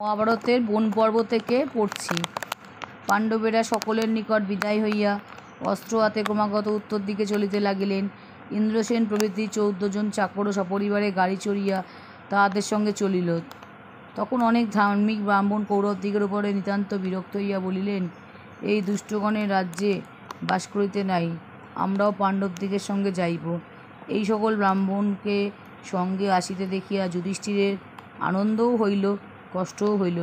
মহাভারতের বন পর্ব থেকে পড়ছি। পাণ্ডবেরা সকলের নিকট বিদায় হইয়া অস্ত্র হাতে ক্রমাগত উত্তর দিকে চলিতে লাগিলেন। ইন্দ্রসেন প্রভৃতি 14 জন চাকর সপরিবারে গাড়ি চড়িয়া তাহাদের সঙ্গে চলিল। তখন অনেক ধার্মিক ব্রাহ্মণ কৌরবদিগের উপরে নিতান্ত বিরক্ত হইয়া বলিলেন, এই দুষ্টগণের রাজ্যে বাস করিতে নাই, আমরাও পাণ্ডবদিগের সঙ্গে যাইব। এই সকল ব্রাহ্মণকে সঙ্গে আসিতে দেখিয়া যুধিষ্ঠিরের আনন্দও হইল, কষ্টও হইল।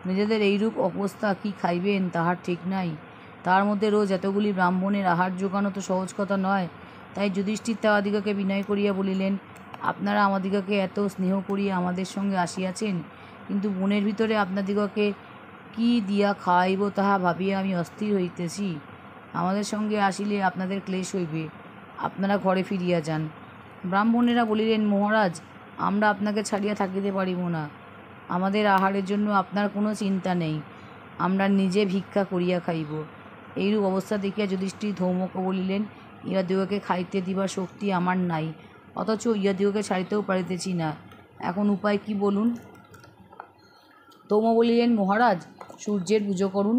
নিজেদের এইরূপ অবস্থা কি খাইবেন তাহার ঠিক নাই। তার মধ্যে রোজ এতগুলি ব্রাহ্মণের আহার জোগানো তো সহজ কথা নয়। তাই যুধিষ্ঠির তাহাদিগকে বিনয় করিয়া বলিলেন, আপনারা আমাদিগকে এত স্নেহ করিয়া আমাদের সঙ্গে আসিয়াছেন, কিন্তু বনের ভিতরে আপনাদিগকে কি দিয়া খাওয়াইব তাহা ভাবিয়া আমি অস্থির হইতেছি। আমাদের সঙ্গে আসিলে আপনাদের ক্লেশ হইবে, আপনারা ঘরে ফিরিয়া যান। ব্রাহ্মণেরা বলিলেন, মহারাজ, আমরা আপনাকে ছাড়িয়া থাকিতে পারিব না। আমাদের আহারের জন্য আপনার কোনো চিন্তা নেই, আমরা নিজে ভিক্ষা করিয়া খাইব। এইরূপ অবস্থা দেখিয়া যুধিষ্ঠির ধৌমকে বলিলেন, ইহাদিগকে খাইতে দিবার শক্তি আমার নাই, অথচ ইহাদিগকে ছাড়িতেও পারিতেছি না, এখন উপায় কি বলুন। ধৌম বলিলেন, মহারাজ, সূর্যের পুজো করুন,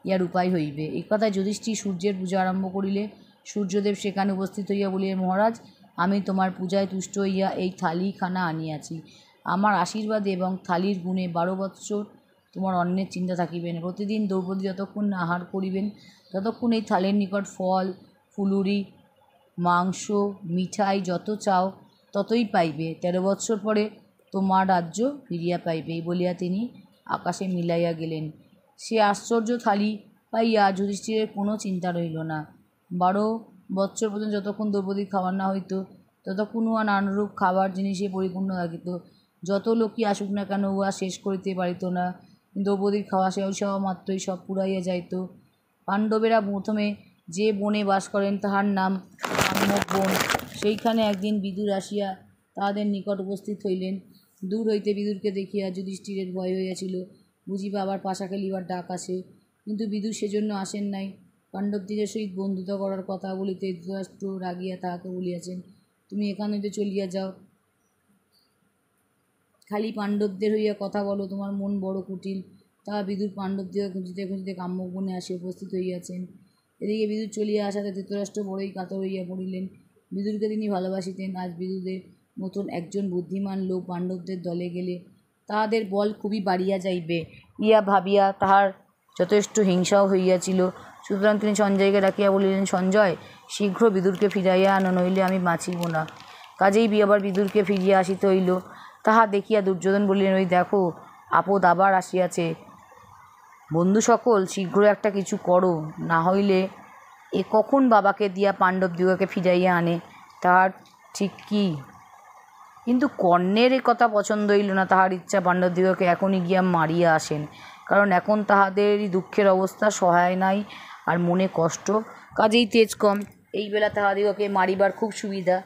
ইহার উপায় হইবে। এই কথায় যুধিষ্ঠির সূর্যের পূজা আরম্ভ করিলে সূর্যদেব সেখানে উপস্থিত হইয়া বলিলেন, মহারাজ, আমি তোমার পূজায় তুষ্ট হইয়া এই থালিখানা আনিয়াছি। আমার আশীর্বাদে এবং থালির গুণে 12 বৎসর তোমার অন্নের চিন্তা থাকিবে না। প্রতিদিন দ্রৌপদী যতক্ষণ না আহার করিবেন ততক্ষণ এই থালের নিকট ফল, ফুলুরি, মাংস, মিঠাই যত চাও ততই পাইবে। 13 বৎসর পরে তোমার রাজ্য ফিরিয়া পাইবে। এই বলিয়া তিনি আকাশে মিলাইয়া গেলেন। সে আশ্চর্য থালি পাইয়া যুধিষ্ঠিরের কোনো চিন্তা রহিল না। 12 বৎসর পর্যন্ত যতক্ষণ দ্রৌপদী খাবার না হইত ততক্ষণ উহা নানারূপ খাবার জিনিসে পরিপূর্ণ থাকিত। যত লোকই আসুক না কেন উহা শেষ করিতে পারিত না। দ্রৌপদীর খাওয়া শেষ হওয়া মাত্রই সব পুরাইয়া যাইত। পাণ্ডবেরা প্রথমে যে বনে বাস করেন তাহার নাম কাম্যক বন। সেইখানে একদিন বিদুর আসিয়া তাহাদের নিকট উপস্থিত হইলেন। দূর হইতে বিদুরকে দেখিয়া যুধিষ্ঠিরের ভয় হইয়াছিল, বুঝিবা আবার পাশা খেলিবার ডাক আসে। কিন্তু বিদুর সেজন্য আসেন নাই, পাণ্ডবদিগের সহিত বন্ধুতা করার কথা বলিতে ধৃতরাষ্ট্র রাগিয়া তাহাকে বলিয়াছেন, তুমি এখান হইতে চলিয়া যাও, খালি পাণ্ডবদের হইয়া কথা বলো, তোমার মন বড় কুটিল। তাহা বিদুর পাণ্ডবদিগকে খুঁজিতে খুঁজিতে কাম্যক বনে আসিয়া উপস্থিত হইয়াছেন। এদিকে বিদুর চলিয়া আসাতে ধৃতরাষ্ট্র বড়ই কাতর হইয়া পড়িলেন। বিদুরকে তিনি ভালোবাসিতেন। আজ বিদুরের মতন একজন বুদ্ধিমান লোক পাণ্ডবদের দলে গেলে তাহাদের বল খুবই বাড়িয়া যাইবে, ইয়া ভাবিয়া তাহার যথেষ্ট হিংসাও হইয়াছিল। সুতরাং তিনি সঞ্জয়কে ডাকিয়া বলিলেন, সঞ্জয়, শীঘ্র বিদুরকে ফিরাইয়া আনো, নইলে আমি বাঁচিব না। কাজেই আবার বিদুরকে ফিরিয়া আসিতে হইল। তাহা দেখিয়া দুর্যোধন বলিলেন, ওই দেখো, আপদ আবার আসিয়াছে। বন্ধু সকল, শীঘ্র একটা কিছু করো, না হইলে এ কখন বাবাকে দিয়া পাণ্ডবদিগকে ফিরাইয়া আনে, তাহার ঠিক কি। কিন্তু কর্ণের এ কথা পছন্দ হইল না। তাহার ইচ্ছা পাণ্ডবদিগকে এখনই গিয়া মারিয়া আসেন, কারণ এখন তাহাদেরই দুঃখের অবস্থা, সহায় নাই আর মনে কষ্ট, কাজেই তেজ কম। এই বেলা তাহাদিগকে মারিবার খুব সুবিধা।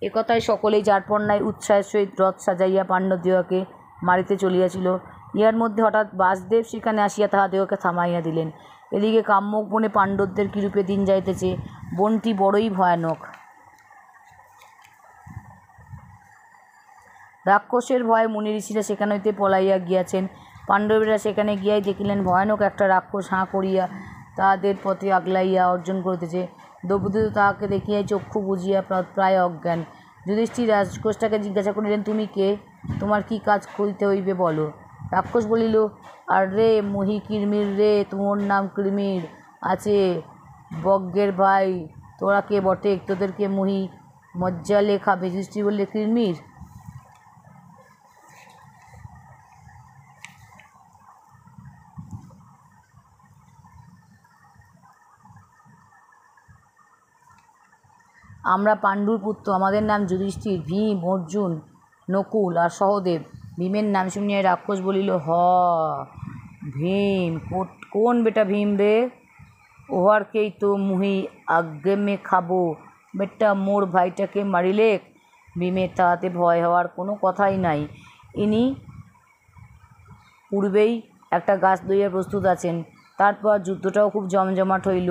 একথায় সকলেই যারপন্নায় উৎসাহের সহিত রথ সাজাইয়া পাণ্ডবদিগকে মারিতে চলিয়াছিল। ইহার মধ্যে হঠাৎ বাসদেব সেখানে আসিয়া তাহাদিগকে থামাইয়া দিলেন। এদিকে কাম্যক বনে পাণ্ডবদের কিরূপে দিন যাইতেছে, বনটি বড়ই ভয়ানক। রাক্ষসের ভয়ে মুনি ঋষিরা সেখান হইতে পলাইয়া গিয়াছেন। পাণ্ডবেরা সেখানে গিয়াই দেখিলেন ভয়ানক একটা রাক্ষস হাঁ করিয়া তাহাদের পথে আগলাইয়া অর্জন করিতেছে। দ্রৌপদী তো তাহাকে দেখিয়াই চক্ষু বুজিয়া প্রায় অজ্ঞান। যুধিষ্ঠির রাক্ষসটাকে জিজ্ঞাসা করিলেন, তুমি কে? তোমার কি কাজ করিতে হইবে বলো। রাক্ষস বলিল, আর রে মহি কিরমির রে, তোমার নাম কিরমির আছে, বজ্ঞের ভাই, তোরা কে বটে, তোদেরকে মহি মজ্জালে খাবে। যুধিষ্ঠির বললে, কিরমির? আমরা পাণ্ডুর পুত্র, আমাদের নাম যুধিষ্ঠির। ভীম, অর্জুন, নকুল আর সহদেব। ভীমের নাম শুনিয়া রাক্ষস বলিল, ভীম? কোন বেটা ভীম রে? ওহারকেই তো মুহি আজ্ঞেমে খাবো। বেটা মোর ভাইটাকে মারিলে। ভীমের তাহাতে ভয় হওয়ার কোনো কথাই নাই। ইনি পূর্বেই একটা গাছ লইয়া প্রস্তুত আছেন। তারপর যুদ্ধটাও খুব জমজমাট হইল।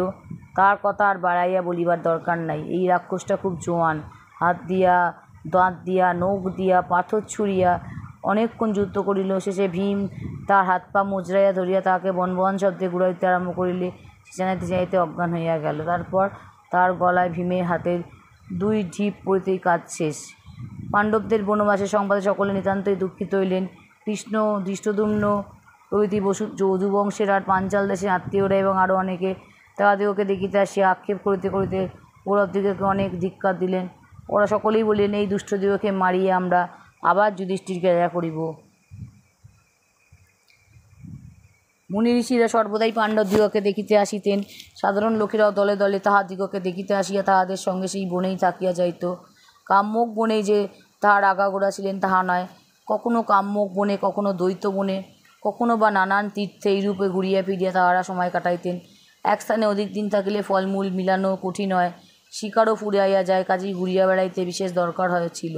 তার কথা আর বাড়াইয়া বলিবার দরকার নাই। এই রাক্ষসটা খুব জোয়ান, হাত দিয়া, দাঁত দিয়া, নখ দিয়া, পাথর ছুঁড়িয়া অনেকক্ষণ যুদ্ধ করিল। শেষে ভীম তার হাত পা মোচড়াইয়া ধরিয়া তাহাকে বন শব্দে ঘুরাইতে আরম্ভ করিলে সে চাইতে চাইতে অজ্ঞান হইয়া গেল। তারপর তার গলায় ভীমের হাতের 2 ঢিপ পড়িতেই কাজ শেষ। পাণ্ডবদের বনবাসের সংবাদে সকলে নিতান্তই দুঃখিত হইলেন। কৃষ্ণ, ধৃষ্টদ্যুম্ন প্রভৃতি যদুবংশের আর পাঞ্চাল দেশের আত্মীয়রা এবং আরও অনেকে তাহাদিগকে দেখিতে আসিয়া আক্ষেপ করিতে করিতে কৌরবদিগকে অনেক ধিক্কার দিলেন। ওরা সকলেই বলিলেন, এই দুষ্টদিগকে মারিয়ে আমরা আবার যুধিষ্ঠিরকে রাজা করিব। মুনি ঋষিরা সর্বদাই পাণ্ডবদিগকে দেখিতে আসিতেন। সাধারণ লোকেরাও দলে দলে তাহাদিগকে দেখিতে আসিয়া তাহাদের সঙ্গে সেই বনেই থাকিয়া যাইত। কাম্যক বনেই যে তাহার আগাগোড়া ছিলেন তাহা নয়, কখনো কাম্যক বনে, কখনো দ্বৈত বনে, কখনো বা নানান তীর্থে এইরূপে ঘুরিয়া ফিরিয়া তাহারা সময় কাটাইতেন। এক স্থানে অধিক দিন থাকিলে ফলমূল মিলানো কঠিন হয়, শিকারও ফুরাইয়া যায়, কাজেই ঘুরিয়া বেড়াইতে বিশেষ দরকার হয়েছিল।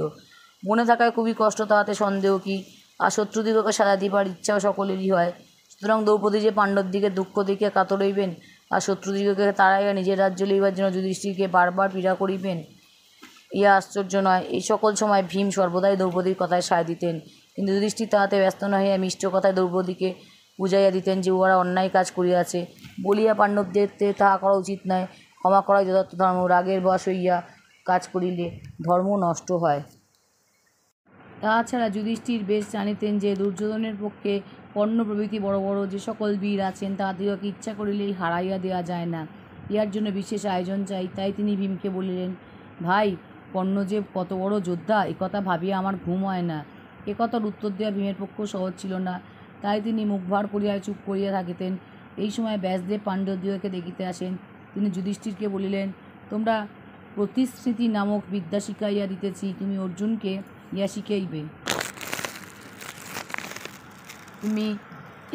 বনে থাকায় খুবই কষ্ট, তাহাতে সন্দেহ কি, আর শত্রুদিগকে সাজা দিবার ইচ্ছাও সকলেরই হয়। সুতরাং দ্রৌপদী যে পাণ্ডবদিগের দুঃখ দেখিয়া কাতর হইবেন, আর শত্রুদিগকে তাড়াইয়া নিজের রাজ্য লইবার জন্য যুধিষ্ঠিরকে বারবার পীড়া করিবেন, ইহা আশ্চর্য নয়। এই সকল সময় ভীম সর্বদাই দ্রৌপদীর কথায় সায় দিতেন, কিন্তু যুধিষ্ঠির তাহাতে ব্যস্ত না হইয়া মিষ্ট কথায় দ্রৌপদীকে বুঝাইয়া দিতেন যে উহারা অন্যায় কাজ করিয়াছে বলিয়া পাণ্ডবদের তাহা করা উচিত নয়, ক্ষমা করাই যথার্থ ধর্ম। রাগের বশ হইয়া কাজ করিলে ধর্ম নষ্ট হয়। তাছাড়া যুধিষ্ঠির বেশ জানিতেন যে দুর্যোধনের পক্ষে কর্ণ প্রভৃতি বড় বড় যে সকল বীর আছেন তাহাদিগকে ইচ্ছা করিলেই হারাইয়া দেওয়া যায় না, ইহার জন্য বিশেষ আয়োজন চাই। তাই তিনি ভীমকে বলিলেন, ভাই, কর্ণ যে কত বড় যোদ্ধা একথা ভাবিয়া আমার ঘুম হয় না। একথার উত্তর দেওয়া ভীমের পক্ষ সহজ ছিল না, তাই তিনি মুখ ভার করিয়া চুপ করিয়া থাকিতেন। এই সময় ব্যাসদেব পাণ্ডবদিগকে দেখিতে আসেন। তিনি যুধিষ্ঠিরকে বলিলেন, তোমরা প্রতিশ্রুতি নামক বিদ্যা শিখাইয়া দিতেছি, তুমি অর্জুনকে ইহা শিখাইবে।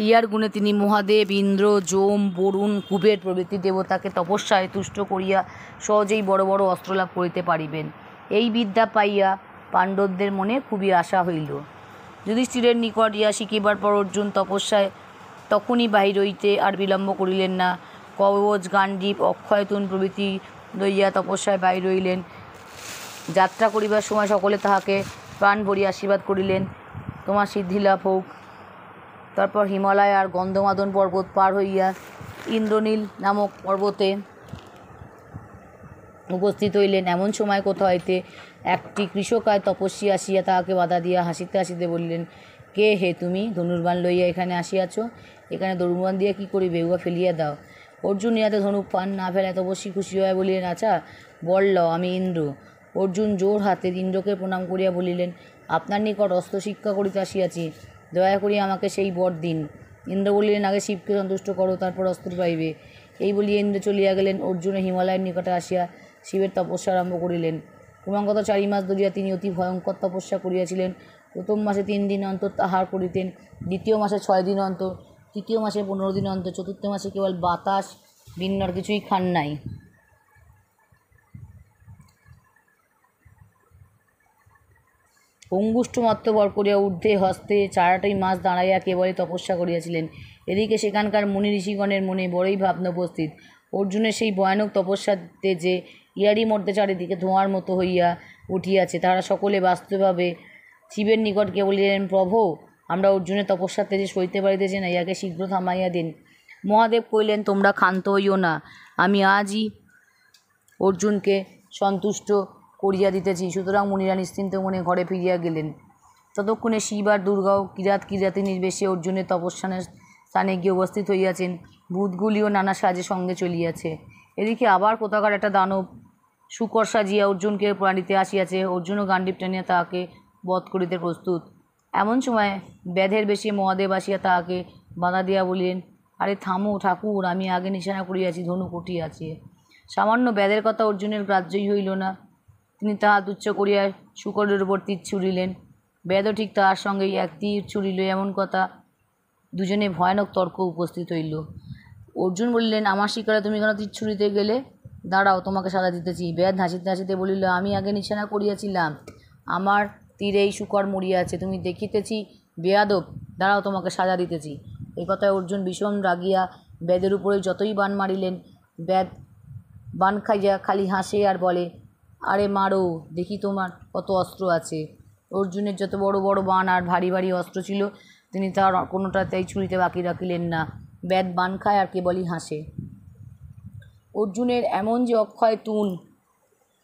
ইহার গুণে তিনি মহাদেব, ইন্দ্র, যম, বরুণ, কুবের প্রভৃতি দেবতাকে তপস্যায় তুষ্ট করিয়া সহজেই বড় বড় অস্ত্রলাভ করিতে পারিবেন। এই বিদ্যা পাইয়া পাণ্ডবদের মনে খুবই আশা হইল। যুধিষ্ঠিরের নিকট ইহা শিখিবার পর অর্জুন তপস্যায় তখনই বাহির হইতে আর বিলম্ব করিলেন না। কবচ, গান্ডীব, অক্ষয়তুন প্রভৃতি লইয়া তপস্যায় বাহির হইলেন। যাত্রা করিবার সময় সকলে তাহাকে প্রাণ ভরিয়া আশীর্বাদ করিলেন, তোমার সিদ্ধিলাভ হোক। তারপর হিমালয় আর গন্ধমাদন পর্বত পার হইয়া ইন্দ্রনীল নামক পর্বতে উপস্থিত হইলেন। এমন সময় কোথা হইতে একটি কৃষকায় তপস্বী আসিয়া তাহাকে বাধা দিয়া হাসিতে হাসিতে বলিলেন, কে হে তুমি? ধনুর্বাণ লইয়া এখানে আসিয়াছ? এখানে ধনুর্বাণ দিয়া কী করিবে? উহা ফেলিয়া দাও। অর্জুন ইহাতে ধনুক পান না ফেলায় তপস্বী খুশি হইয়া বলিলেন, আচ্ছা বল লও, আমি ইন্দ্র। অর্জুন জোর হাতে ইন্দ্রকে প্রণাম করিয়া বলিলেন, আপনার নিকট অস্ত্র শিক্ষা করিতে আসিয়াছি, দয়া করিয়া আমাকে সেই বর দিন। ইন্দ্র বলিলেন, আগে শিবকে সন্তুষ্ট করো, তারপর অস্ত্র পাইবে। এই বলিয়া ইন্দ্র চলিয়া গেলেন। অর্জুন হিমালয়ের নিকটে আসিয়া শিবের তপস্যা আরম্ভ করিলেন। ক্রমাগত 4 মাস ধরিয়া তিনি অতি ভয়ঙ্কর তপস্যা করিয়াছিলেন। প্রথম মাসে 3 দিন অন্তর আহার করিতেন, দ্বিতীয় মাসে 6 দিন অন্তর, তৃতীয় মাসে 15 দিন অন্তর, চতুর্থ মাসে কেবল বাতাস ভিন্ন কিছুই খান নাই। অঙ্গুষ্ঠমাত্র ভর করিয়া ঊর্ধ্বে হস্তে 4টি মাস দাঁড়াইয়া কেবলই তপস্যা করিয়াছিলেন। এদিকে সেখানকার মুনি ঋষিগণের মনে বড়ই ভাবনা উপস্থিত। অর্জুনের সেই ভয়ানক তপস্যাতে যে ইহারই মধ্যে চারিদিকে ধোঁয়ার মতো হইয়া উঠিয়াছে, তাহারা সকলে বাস্তবভাবে শিবের নিকট গিয়া বলিলেন, প্রভো, আমরা অর্জুনের তপস্যার তেজে সইতে পারিতেছি না, ইহাকে শীঘ্র থামাইয়া দিন। মহাদেব কহিলেন, তোমরা ক্ষান্ত হইও না, আমি আজই অর্জুনকে সন্তুষ্ট করিয়া দিতেছি। সুতরাং মুনিরা নিশ্চিন্ত মনে ঘরে ফিরিয়া গেলেন। ততক্ষণে শিব আর দুর্গাও কিরাতিনীর বেশে অর্জুনের তপস্যানের স্থানে গিয়ে উপস্থিত হইয়াছেন। ভূতগুলিও নানা সাজে সঙ্গে চলিয়াছে। এদিকে আবার কোথাকার একটা দানব শুকর সাজিয়া অর্জুনকে প্রাণিতে আসিয়াছে। অর্জুনও গান্ডীব টানিয়া তাহাকে বধ করিতে প্রস্তুত। এমন সময় ব্যাধের বেশে মহাদেব আসিয়া তাহাকে বাধা দিয়া বলিলেন, আরে থামো ঠাকুর, আমি আগে নিশানা করিয়াছি, ধনুক উঠিয়াছে। সামান্য ব্যাধের কথা অর্জুনের গ্রাহ্যই হইল না। তিনি তাহা তুচ্ছ করিয়া শুকরের উপর তীর ছুড়িলেন। ব্যাধও ঠিক তাহার সঙ্গেই এক তীর ছুড়িল। এমন কথা দুজনে ভয়ানক তর্ক উপস্থিত হইল। অর্জুন বলিলেন, আমার শিকারে তুমি কেন তীর ছুড়িতে গেলে? দাঁড়াও, তোমাকে সাজা দিতেছি। ব্যাধ হাসিতে হাসিতে বলিল, আমি আগে নিশানা করিয়াছিলাম, আমার তীরেই শুকর মরিয়াছে, তুমি দেখিতেছি বেয়াদব, দাঁড়াও, তোমাকে সাজা দিতেছি। এই কথায় অর্জুন ভীষণ রাগিয়া ব্যাধের উপরে যতই বাণ মারিলেন, ব্যাধ বাণ খাইয়া খালি হাসে আর বলে, আরে মারো, দেখি তোমার কত অস্ত্র আছে। অর্জুনের যত বড় বড় বাণ আর ভারী ভারী অস্ত্র ছিল তিনি তার কোনোটাতেই ছুঁড়িতে বাকি রাখিলেন না। ব্যাত বাণ খায় আর কেবলই হাসে। অর্জুনের এমন যে অক্ষয় তুণ,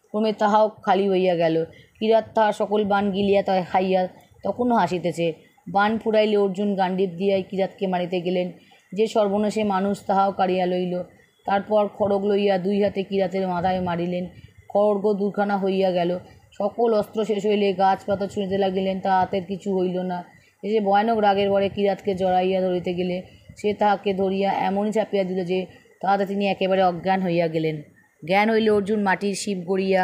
ক্রমে তাহাও খালি হইয়া গেল। কিরাত তাহার সকল বাণ গিলিয়া তাহা খাইয়া তখনও হাসিতেছে। বাণ ফুরাইলে অর্জুন গান্ডীব দিয়াই কিরাতকে মারিতে গেলেন। যে সর্বনাশে মানুষ তাহাও কাড়িয়া লইল। তারপর খড়গ লইয়া দুই হাতে কিরাতের মাথায় মারিলেন। খড়গ দুখানা হইয়া গেল। সকল অস্ত্র শেষ হইলে গাছপাতা ছুঁড়িতে লাগিলেন, তাহাতে কিছু হইল না। শেষে ভয়ানক রাগের বরে কিরাতকে জড়াইয়া ধরিতে গেলে সে তাহাকে ধরিয়া এমনই চাপিয়া দিল যে তাহাতে তিনি একেবারে অজ্ঞান হইয়া গেলেন। জ্ঞান হইলে অর্জুন মাটির শিব গড়িয়া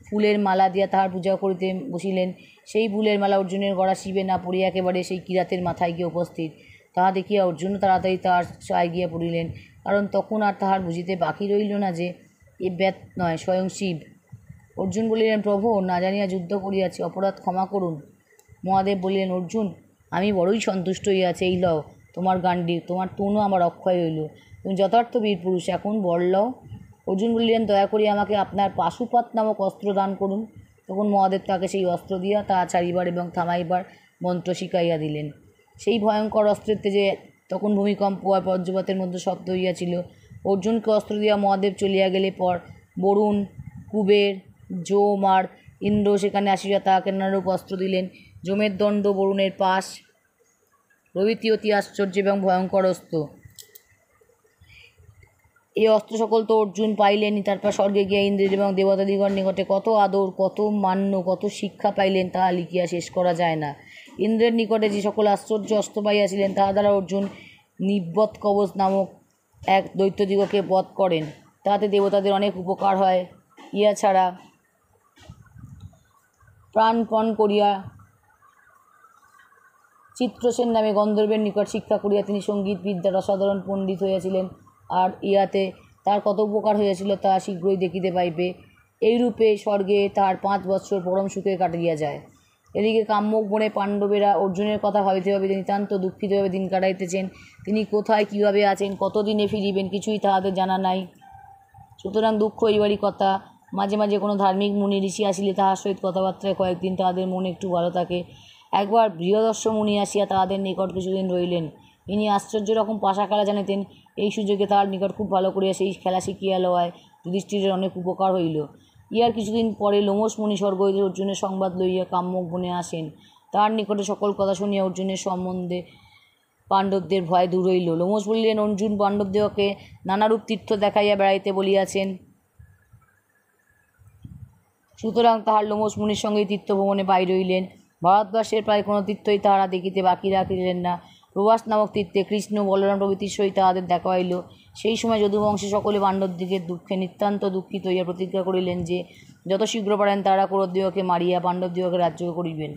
ফুলের মালা দিয়া তাহার পূজা করিতে বসিলেন। সেই ফুলের মালা অর্জুনের গড়া শিবে না পড়িয়া একেবারে সেই কিরাতের মাথায় গিয়ে উপস্থিত। তাহা দেখিয়া অর্জুন তাড়াতাড়ি তাহার ছায় গিয়া পড়িলেন, কারণ তখন আর তাহার বুঝিতে বাকি রইল না যে এ ব্যাত নয়, স্বয়ং শিব। অর্জুন বলিলেন, প্রভু, না জানিয়া যুদ্ধ করিয়াছি, অপরাধ ক্ষমা করুন। মহাদেব বলিলেন, অর্জুন, আমি বড়ই সন্তুষ্ট হইয়াছি। এই লও তোমার গান্ডীব, তোমার তুণও আমার অক্ষয় হইল। তুমি যথার্থ বীর পুরুষ, এখন বর লও। অর্জুন বলিলেন, দয়া করিয়া আমাকে আপনার পাশুপাত নামক অস্ত্র দান করুন। তখন মহাদেব তাকে সেই অস্ত্র দিয়া তাহা ছাড়িবার এবং থামাইবার মন্ত্র শিখাইয়া দিলেন। সেই ভয়ঙ্কর অস্ত্রের তেজে তখন ভূমিকম্প আর বজ্রপাতের মধ্যে শব্দ হইয়াছিল। অর্জুনকে অস্ত্র দিয়া মহাদেব চলিয়া গেলে পর বরুণ, কুবের, যম আর ইন্দ্র সেখানে আসিয়া তাহাকে নানারূপ অস্ত্র দিলেন। যমের দণ্ড, বরুণের পাশ প্রভৃতি অতি আশ্চর্য এবং ভয়ঙ্কর অস্ত্র। এই অস্ত্র সকল তো অর্জুন পাইলেনই। তারপর স্বর্গে গিয়া ইন্দ্রের এবং দেবতাদিগণ নিকটে কত আদর, কত মান্য, কত শিক্ষা পাইলেন, তাহা লিখিয়া শেষ করা যায় না। ইন্দ্রের নিকটে যে সকল আশ্চর্য অস্ত্র পাইয়াছিলেন, তাহা দ্বারা অর্জুন নিব্বত কবচ নামক এক দৈত্যদিগকে বধ করেন। তাহাতে দেবতাদের অনেক উপকার হয়। ইয়া ছাড়া প্রাণপণ করিয়া চিত্রসেন নামে গন্ধর্বের নিকট শিক্ষা করিয়া তিনি সঙ্গীত বিদ্যার অসাধারণ পণ্ডিত হইয়াছিলেন। আর ইহাতে তার কত উপকার হইয়াছিল তাহা শীঘ্রই দেখিতে পাইবে। এইরূপে স্বর্গে তাহার 5 বৎসর পরম সুখে কাটিয়া যায়। এদিকে কাম্যক বনে পাণ্ডবেরা অর্জুনের কথা ভাবিতে ভাবিতে নিতান্ত দুঃখিতভাবে দিন কাটাইতেছেন। তিনি কোথায় কীভাবে আছেন, কতদিনে ফিরিবেন, কিছুই তাহাদের জানা নাই। সুতরাং দুঃখ হইবারই কথা। মাঝে মাঝে কোনো ধার্মিক মুনি ঋষি আসিলে তাহার সহিত কথাবার্তায় কয়েকদিন তাহাদের মন একটু ভালো থাকে। একবার বৃহদর্শ মুনি আসিয়া তাহাদের নিকট কিছুদিন রইলেন। ইনি আশ্চর্য রকম পাশা খেলা জানিতেন। এই সুযোগে তাহার নিকট খুব ভালো করিয়া সেই খেলা শিখিয়া লওয়ায় যুধিষ্ঠিরের অনেক উপকার হইল। ইহার কিছুদিন পরে লোমশ মুনি স্বর্গ হইতে অর্জুনের সংবাদ লইয়া কাম্যক বনে আসেন। তাহার নিকটে সকল কথা শুনিয়া অর্জুনের সম্বন্ধে পাণ্ডবদের ভয় দূর হইল। লোমশ বলিলেন, অর্জুন পাণ্ডবদেহকে নানারূপ তীর্থ দেখাইয়া বেড়াইতে বলিয়াছেন। সুতরাং তাহার লোমশ মুনির সঙ্গেই তীর্থভ্রমণে বাহির হইলেন। ভারতবর্ষের প্রায় কোনো তীর্থই তাহারা দেখিতে বাকি রাখিলেন না। প্রভাস নামক তীর্থে কৃষ্ণ, বলরাম প্রভৃতির সহিত তাহাদের দেখা হইল। সেই সময় যদুবংশী সকলে পাণ্ডবদিগের দুঃখে নিতান্ত দুঃখিত হইয়া প্রতিজ্ঞা করিলেন যে যত শীঘ্র পারেন তাহারা কৌরবদিগকে মারিয়া পাণ্ডবদিগকে রাজ্য করিবেন।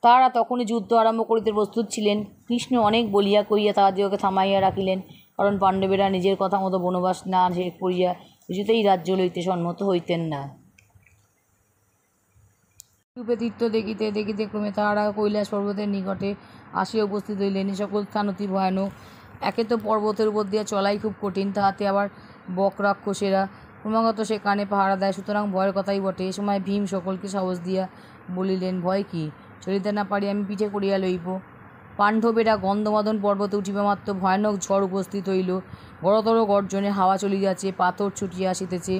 তাহারা তখনই যুদ্ধ আরম্ভ করিতে প্রস্তুত ছিলেন। কৃষ্ণ অনেক বলিয়া কইয়া তাহাদিগকে থামাইয়া রাখিলেন, কারণ পাণ্ডবেরা নিজের কথা মতো বনবাস না শেষ করিয়া কিছুতেই রাজ্য লইতে সম্মত হইতেন না। রূপে তীর্থ দেখিতে দেখিতে ক্রমে তাহারা কৈলাস পর্বতের নিকটে আসিয়া উপস্থিত হইলেন। এই সকল স্থান অতি ভয়ানক। একে তো পর্বতের উপর দিয়া চলাই খুব কঠিন, তাহাতে আবার বক রাক্ষসেরা ক্রমাগত সেখানে পাহারা দেয়, সুতরাং ভয়ের কথাই বটে। এ সময় ভীম সকলকে সাহস দিয়া বলিলেন, ভয় কি, চলিতে না পারি আমি পিঠে করিয়া লইব। পাণ্ডবেরা গন্ধমাদন পর্বতে উঠিবা মাত্র ভয়ানক ঝড় উপস্থিত হইল। বড়তর গর্জনে হাওয়া চলিয়াছে, পাথর ছুটিয়া আসিতেছে,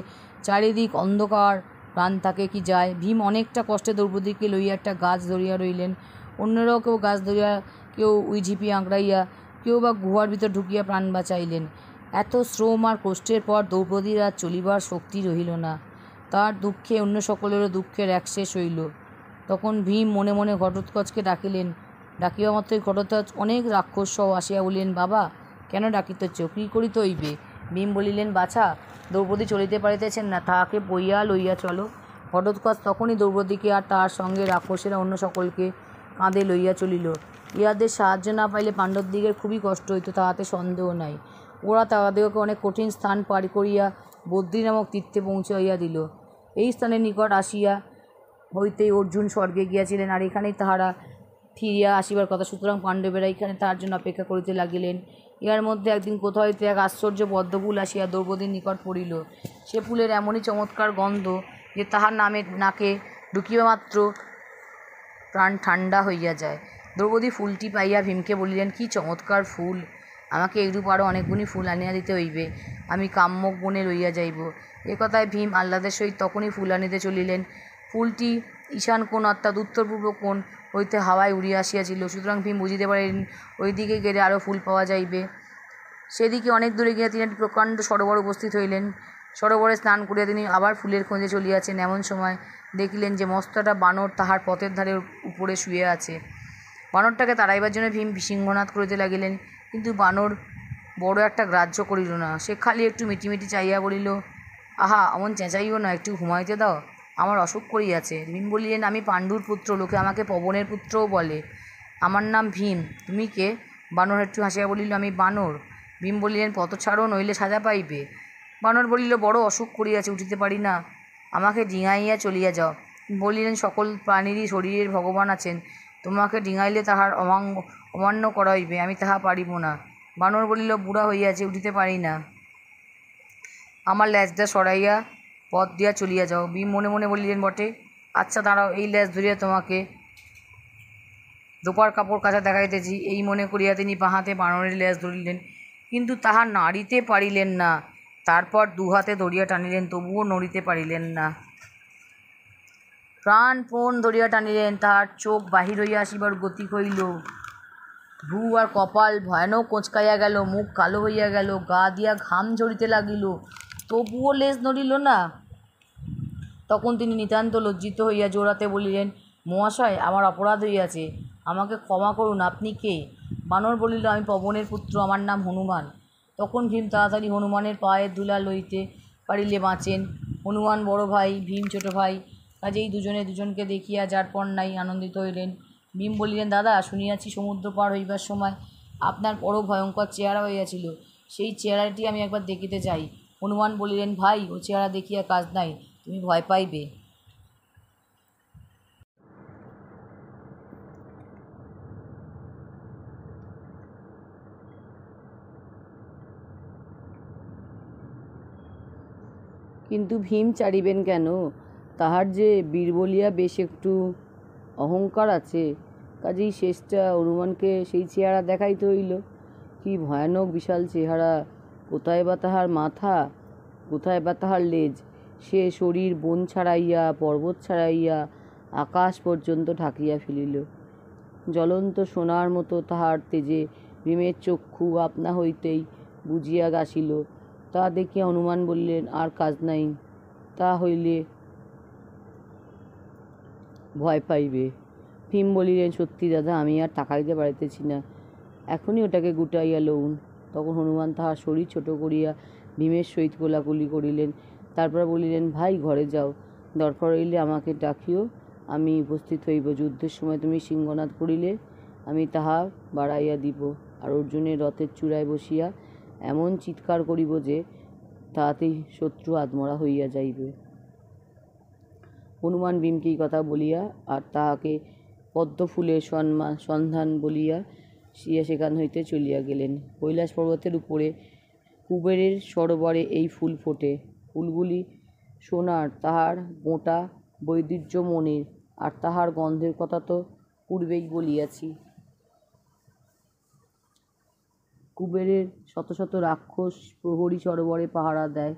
চারিদিক অন্ধকার, প্রাণ থাকে কি যায়। ভীম অনেকটা কষ্টে দ্রৌপদীকে লইয়া একটা গাছ ধরিয়া রইলেন। অন্যরাও কেউ গাছ ধরিয়া, কেউ ঝিপি আঁকড়াইয়া, কেউ বা গুহার ভিতর ঢুকিয়া প্রাণ বাঁচাইলেন। এত শ্রম আর কষ্টের পর দ্রৌপদীর আর চলিবার শক্তি রহিল না। তার দুঃখে অন্য সকলেরও দুঃখের একশেষ হইল। তখন ভীম মনে মনে ঘটোৎকচকে ডাকিলেন। ডাকিবা মাত্রই ঘটোৎকচ অনেক রাক্ষস সহ আসিয়া বলিলেন, বাবা, কেন ডাকিতেছ, কী করিতে হইবে? ভীম বলিলেন, বাছা, দ্রৌপদী চলিতে পারিতেছেন না, তাহাকে বইয়া লইয়া চলো। ঘটোৎকচ তখনই দ্রৌপদীকে আর তাহার সঙ্গে রাক্ষসেরা অন্য সকলকে কাঁধে লইয়া চলিল। ইহাদের সাহায্য না পাইলে পাণ্ডবদিগের খুবই কষ্ট হইত, তাহাতে সন্দেহ নাই। ওরা তাহাদিগকে অনেক কঠিন স্থান পার করিয়া বদ্রী নামক তীর্থে পৌঁছাইয়া দিল। এই স্থানের নিকট আসিয়া হইতেই অর্জুন স্বর্গে গিয়াছিলেন, আর এখানেই তাহারা ফিরিয়া আসিবার কথা। সুতরাং পাণ্ডবেরা এখানে তাহার জন্য অপেক্ষা করিতে লাগিলেন। ইহার মধ্যে একদিন কোথাও হইতে এক আশ্চর্য পদ্মফুল আসিয়া দ্রৌপদীর নিকট পড়িল। সে ফুলের এমনই চমৎকার গন্ধ যে তাহার নাকে ঢুকিবা মাত্র প্রাণ ঠান্ডা হইয়া যায়। দ্রৌপদী ফুলটি পাইয়া ভীমকে বলিলেন, কি চমৎকার ফুল! আমাকে এইরূপ আরও অনেকগুলি ফুল আনিয়া দিতে হইবে, আমি কাম্যক বনে লইয়া যাইব। এ কথায় ভীম আহ্লাদের সহিত তখনই ফুল আনিতে চলিলেন। ফুলটি ঈশান কোণ অর্থাৎ উত্তর পূর্ব কোণ হইতে হাওয়ায় উড়িয়া আসিয়াছিল। সুতরাং ভীম বুঝিতে পারিলেন ওই দিকে গেলে আরও ফুল পাওয়া যাইবে। সেদিকে অনেক দূরে গিয়া তিনি একটি প্রকাণ্ড সরোবর উপস্থিত হইলেন। সরোবরে স্নান করিয়া তিনি আবার ফুলের খোঁজে চলিয়াছেন। এমন সময় দেখিলেন যে মস্ত একটা বানর তাহার পথের ধারে উপরে শুয়ে আছে। বানরটাকে তাড়াইবার জন্য ভীম সিংহনাদ করিতে লাগিলেন, কিন্তু বানর বড় একটা গ্রাহ্য করিল না। সে খালি একটু মিটিমিটি চাইয়া বলিল, আহা, অমন চেঁচাইও না, একটু ঘুমাইতে দাও, আমার অসুখ করিয়াছে। ভীম বলিলেন, আমি পাণ্ডুর পুত্র, লোকে আমাকে পবনের পুত্রও বলে, আমার নাম ভীম। তুমি কে? বানর একটু হাসিয়া বলিল, আমি বানর। ভীম বলিলেন, পথ ছাড়ো, নইলে সাজা পাইবে। বানর বলিল, বড় অসুখ করিয়াছে, উঠিতে পারি না, আমাকে ডিঙাইয়া চলিয়া যাও। বলিলেন, সকল প্রাণীরই শরীরের ভগবান আছেন, তোমাকে ডিঙাইলে তাহার অমান্য করা হইবে, আমি তাহা পারিব না। বানর বলিল, বুড়া হইয়াছে, উঠিতে পারি না, আমার ল্যাজটা সরাইয়া পথ দিয়া চলিয়া যাও। ভীম মনে মনে বলিলেন, বটে, আচ্ছা দাঁড়াও, এই ল্যাজ ধরিয়া তোমাকে দোপার কাপড় কাচা দেখাইতেছি। এই মনে করিয়া তিনি বাঁ-হাতে বানরের ল্যাজ ধরিলেন, কিন্তু তাহা নাড়িতে পারিলেন না। তারপর দুহাতে ধরিয়া টানিলেন, তবুও নড়িতে পারিলেন না। প্রাণপণ ধরিয়া টানিলেন, তাহার চোখ বাহির হইয়া আসিবার গতি হইল। ভ্রু আর কপাল ভয়ানক কোঁচকাইয়া গেল, মুখ কালো হইয়া গেল, গা দিয়া ঘাম ঝরিতে লাগিল, তবুও লেজ নড়িল না। তখন তিনি নিতান্ত লজ্জিত হইয়া জোড়াতে বলিলেন, মহাশয়, আমার অপরাধ হইয়াছে, আমাকে ক্ষমা করুন। আপনি কে? বানর বলিল, আমি পবনের পুত্র, আমার নাম হনুমান। তখন ভীম তাড়াতাড়ি হনুমানের পায়ের ধুলা লইতে পারিলে বাঁচেন। হনুমান বড় ভাই, ভীম ছোট ভাই, কাজেই দুজনে দুজনকে দেখিয়া যার পর নাই আনন্দিত হইলেন। ভীম বলিলেন, দাদা, শুনিয়াছি সমুদ্র পার হইবার সময় আপনার বড় ভয়ঙ্কর চেহারা হইয়াছিল, সেই চেহারাটি আমি একবার দেখিতে চাই। হনুমান বলিলেন, ভাই, ও চেহারা দেখিয়া কাজ নাই, তুমি ভয় পাইবে। কিন্তু ভীম চারিবেন কেন? তাহার যে বীর বলিয়া বেশ একটু অহংকার আছে, কাজেই শেষটা হনুমানকে সেই চেহারা দেখাইতে হইল। কি ভয়ানক বিশাল চেহারা! কোথায় বা তাহার মাথা, কোথায় বা তাহার লেজ! সে শরীর বন ছাড়াইয়া, পর্বত ছাড়াইয়া, আকাশ পর্যন্ত ঢাকিয়া ফেলিল। জ্বলন্ত সোনার মতো তাহার তেজে ভীমের চক্ষু আপনা হইতেই বুজিয়া গাছিল। তা দেখিয়া হনুমান বললেন, আর কাজ নাই, তা হইলে ভয় পাইবে। ভীম বলিলেন, সত্যি দাদা, আমি আর তাকাইতে পারিতেছি না, এখনই ওটাকে গুটাইয়া লউন। তখন হনুমান তাহার শরীর ছোট করিয়া ভীমের সহিত কোলাকুলি করিলেন। তারপর বলিলেন, ভাই, ঘরে যাও, দরকার হইলে আমাকে ডাকিও, আমি উপস্থিত হইব। যুদ্ধের সময় তুমি সিংহনাদ করিলে আমি তাহা বাড়াইয়া দিব, আর অর্জুনের রথের চূড়ায় বসিয়া এমন চিৎকার করিব যে তাহাতেই শত্রু আত্মরা হইয়া যাইবে। হনুমান ভীমকে এই কথা বলিয়া আর তাহাকে পদ্মফুলের সন্ধান বলিয়া সেখান হইতে চলিয়া গেলেন। কৈলাস পর্বতের উপরে কুবেরের সরোবরে এই ফুল ফোটে। ফুলগুলি সোনার, তাহার মোটা বৈদুর্য মনের, আর তাহার গন্ধের কথা তো পূর্বেই বলিয়াছি। কুবেরের শত শত রাক্ষস প্রহরী সরোবরে পাহারা দেয়।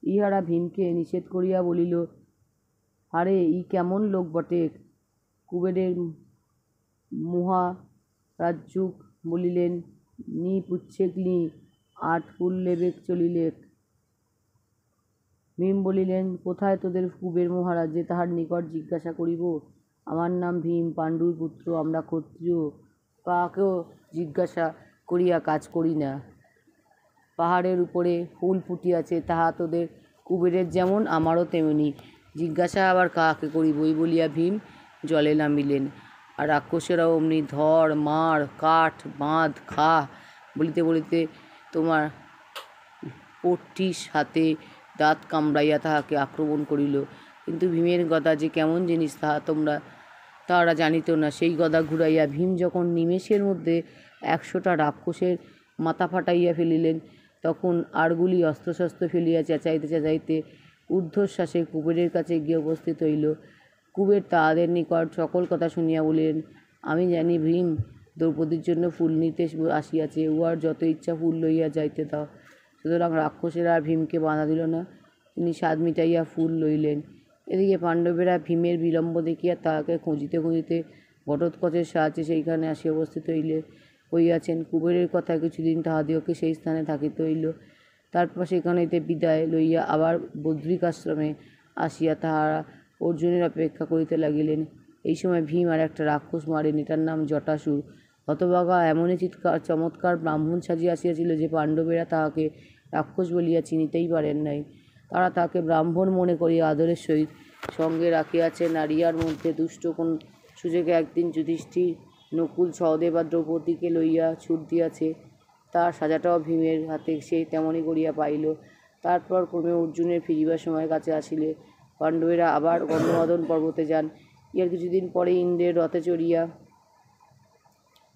ইহারা ভীমকে নিষেধ করিয়া বলিল, আরে, ই কেমন লোক বটে? কুবেরের মহারাজুক বলিলেন, নি পুচ্ছেক নি, আট ফুল লেবেক চলিলেক। ভীম বলিলেন, কোথায় তোদের কুবের মহারাজ, যে তাহার নিকট জিজ্ঞাসা করিব? আমার নাম ভীম, পাণ্ডুর পুত্র, আমরা ক্ষত্রিয়, কাহাকেও জিজ্ঞাসা করিয়া কাজ করি না। পাহাড়ের উপরে ফুল ফুটিয়াছে, তাহা তোদের কুবেরের যেমন, আমারও তেমনি, জিজ্ঞাসা আবার কাহাকে করিব? এই বলিয়া ভীম জলে নামিলেন। আর রাক্ষসেরাও অমনি ধর, মার, কাঠ, বাঁধ, খা বলিতে বলিতে তোমার পট্টিস হাতে দাঁত কামড়াইয়া তাহাকে আক্রমণ করিল। কিন্তু ভীমের গদা যে কেমন জিনিস তাহারা জানিত না। সেই গদা ঘুরাইয়া ভীম যখন নিমেষের মধ্যে 100টা রাক্ষসের মাথা ফাটাইয়া ফেলিলেন। তখন আরগুলি অস্ত্রশস্ত্র ফেলিয়া চেঁচাইতে চেঁচাইতে ঊর্ধ্বশ্বাসে কুবেরের কাছে গিয়ে উপস্থিত হইল। কুবের তাহাদের নিকট সকল কথা শুনিয়া বলিলেন, আমি জানি ভীম দ্রৌপদীর জন্য ফুল নিতে আসিয়াছে, উহার যত ইচ্ছা ফুল লইয়া যাইতে দাও। সুতরাং রাক্ষসেরা আর ভীমকে বাধা দিল না, তিনি স্বাদ মিটাইয়া ফুল লইলেন। এদিকে পাণ্ডবেরা ভীমের বিলম্ব দেখিয়া তাহাকে খুঁজিতে খুঁজিতে ঘটোৎকচের সাহায্যে সেইখানে আসিয়া উপস্থিত হইয়াছেন। কুবেরের কথা কিছুদিন তাহাদিওকে সেই স্থানে থাকিতে হইল। তারপর সেখান হইতে বিদায় লইয়া আবার বদ্রিকাশ্রমে আসিয়া তাহারা অর্জুনের অপেক্ষা করিতে লাগিলেন। এই সময় ভীম আর একটা রাক্ষস মারেন, এটার নাম জটাসুর। হতভাগা এমনই চমৎকার ব্রাহ্মণ সাজিয়া আসিয়াছিল যে পাণ্ডবেরা তাহাকে রাক্ষস বলিয়া চিনিতেই পারেন নাই। তারা তাহাকে ব্রাহ্মণ মনে করিয়া আদরের সহিত সঙ্গে রাখিয়াছেন। নারিয়ার মধ্যে দুষ্ট কোন সুযোগে একদিন যুধিষ্ঠির নকুল সহদেব আর দ্রৌপদীকে লইয়া ছুট দিয়াছে, তার সাজাটাও ভীমের হাতে সে তেমনই করিয়া পাইল। তারপর ক্রমে অর্জুনের ফিরিবার সময় কাছে আসিলে পাণ্ডবেরা আবার গন্ধমাদন পর্বতে যান। ইহার কিছুদিন পরে ইন্দ্রের রথে চড়িয়া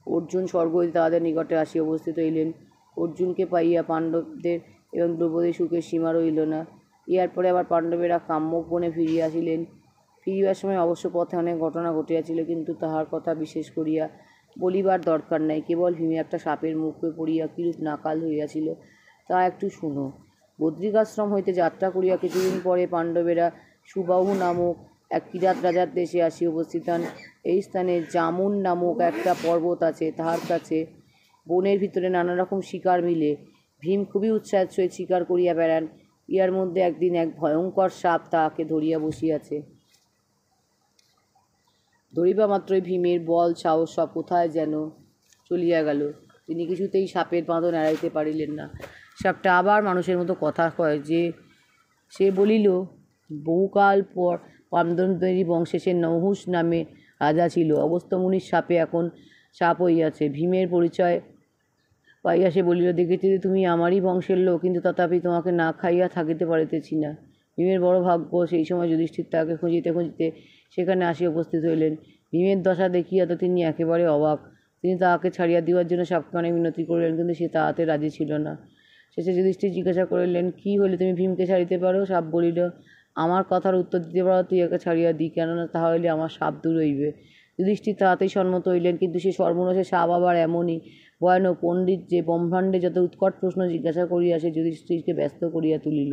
অর্জুন স্বর্গ হইতে তাহাদের নিকটে আসিয়া উপস্থিত হইলেন। অর্জুনকে পাইয়া পাণ্ডবদের এবং দ্রৌপদীর সুখের সীমা রহিল না। ইহার পরে আবার পাণ্ডবেরা কাম্যক বনে ফিরিয়া আসিলেন। ফিরিবার সময় অবশ্য পথে অনেক ঘটনা ঘটিয়াছিল, কিন্তু তাহার কথা বিশেষ করিয়া বলিবার দরকার নাই। কেবল ভীমে একটা সাপের মুখে পড়িয়া কিরূপ নাকাল হইয়াছিল তা একটু শুনো। বদ্রিকাশ্রম হইতে যাত্রা করিয়া কিছুদিন পরে পাণ্ডবেরা সুবাহু নামক এক কিরাত রাজার দেশে আসিয়া উপস্থিত হন। এই স্থানে জামুন নামক একটা পর্বত আছে, তাহার কাছে বনের ভিতরে নানা রকম শিকার মিলে। ভীম খুবই উৎসাহের সহিত শিকার করিয়া বেড়ান। ইহার মধ্যে একদিন এক ভয়ঙ্কর সাপ তাহাকে ধরিয়া বসিয়াছে। ধরিবা মাত্রই ভীমের বল সাহস সব কোথায় যেন চলিয়া গেল। তিনি কিছুতেই সাপের বাঁধন এড়াইতে পারিলেন না। সাপটা আবার মানুষের মতো কথা কয় যে সে বলিল, বহুকাল পর পাণ্ডবেরই বংশে সে নহুষ নামে রাজা ছিল। অগস্ত্যমুনির সাপে এখন সাপ হইয়াছে। ভীমের পরিচয় পাইয়া সে বলিল, দেখেছি যে তুমি আমারই বংশের লোক, কিন্তু তথাপি তোমাকে না খাইয়া থাকিতে পারিতেছি না। ভীমের বড় ভাগ্য। সেই সময় যুধিষ্ঠির তাহাকে খুঁজিতে খুঁজিতে সেখানে আসিয়া উপস্থিত হইলেন। ভীমের দশা দেখিয়া তো তিনি একেবারে অবাক। তিনি তাহাকে ছাড়িয়া দিবার জন্য সাপকে অনেক মিনতি করিলেন, কিন্তু সে তাহাতে রাজি ছিল না। শেষে যুধিষ্ঠির জিজ্ঞাসা করিলেন, কি হইলে তুমি ভীমকে ছাড়িতে পারো? সাপ বলিল, আমার কথার উত্তর দিতে পারো তুই একে ছাড়িয়া দিই, কেননা তাহা হইলে আমার সাপ দূর হইবে। যুধিষ্ঠির তাহাতেই সম্মত হইলেন, কিন্তু সে সর্বনাশে সাপ আবার এমনই ভয়ানক পণ্ডিত যে ব্রহ্মাণ্ডে যত উৎকট প্রশ্ন জিজ্ঞাসা করিয়া সে যুধিষ্ঠিরকে ব্যস্ত করিয়া তুলিল।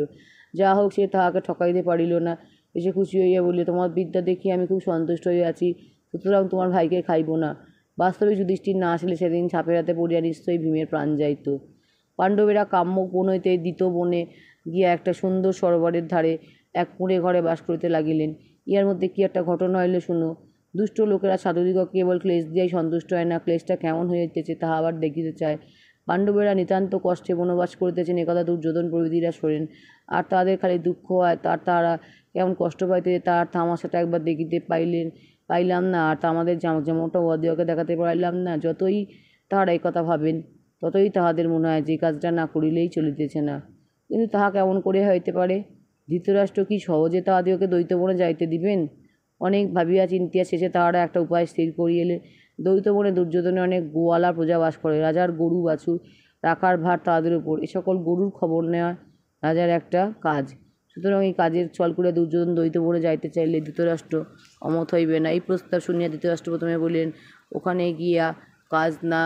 যা হোক, সে তাহাকে ঠকাইতে পারিল না। এসে খুশি হইয়া বলিল, তোমার বিদ্যা দেখিয়া আমি খুব সন্তুষ্ট হইয়াছি, সুতরাং তোমার ভাইকে খাইব না। বাস্তবে যুধিষ্ঠির না আসলে সেদিন সাপের হাতে পড়িয়া নিশ্চয়ই ভীমের প্রাণ যাইত। পাণ্ডবেরা কাম্যক বন হইতে দ্বিত বনে গিয়া একটা সুন্দর সরোবরের ধারে এক কুঁড়ে ঘরে বাস করিতে লাগিলেন। ইহার মধ্যে কি একটা ঘটনা হইল শুনো। দুষ্ট লোকেরা সাধুদিগকে কেবল ক্লেশ দিয়াই সন্তুষ্ট হয় না, ক্লেশটা কেমন হইতেছে তাহা আবার দেখিতে চায়। পাণ্ডবেরা নিতান্ত কষ্টে বনবাস করিতেছেন, একথা দুর্যোধন প্রভৃতিরা শোনেন। আর তাদের খালি দুঃখ হয়, তারা কেমন কষ্ট পাইতেছে তার তামাশাটা একবার দেখিতে পাইলাম না, আর আমাদের জামকজমকটা উহাদিগকে দেখাতে পারিলাম না। যতই তাহারা এই কথা ভাবেন, ততই তাহাদের মনে হয় যে কাজটা না করিলেই চলিতেছে না। কিন্তু তাহা কেমন করে হইতে পারে? ধৃতরাষ্ট্র কি সহজে তাহাদিগকে দ্বৈতবনে যাইতে দিবেন? অনেক ভাবিয়া চিন্তিয়া শেষে তাহারা একটা উপায় স্থির করিলে। দ্বৈতবনে দুর্যোধনের অনেক গোয়ালা প্রজা বাস করে। রাজার গরু বাছুর রাখার ভার তাহাদের উপর। এ সকল গরুর খবর নেওয়া রাজার একটা কাজ। সুতরাং এই কাজের ছল করিয়া দুর্যোধন দ্বৈতবনে যাইতে চাইলে ধৃতরাষ্ট্র অমত হইবে না। এই প্রস্তাব শুনিয়া ধৃতরাষ্ট্র প্রথমে বলিলেন, ওখানে গিয়া কাজ না,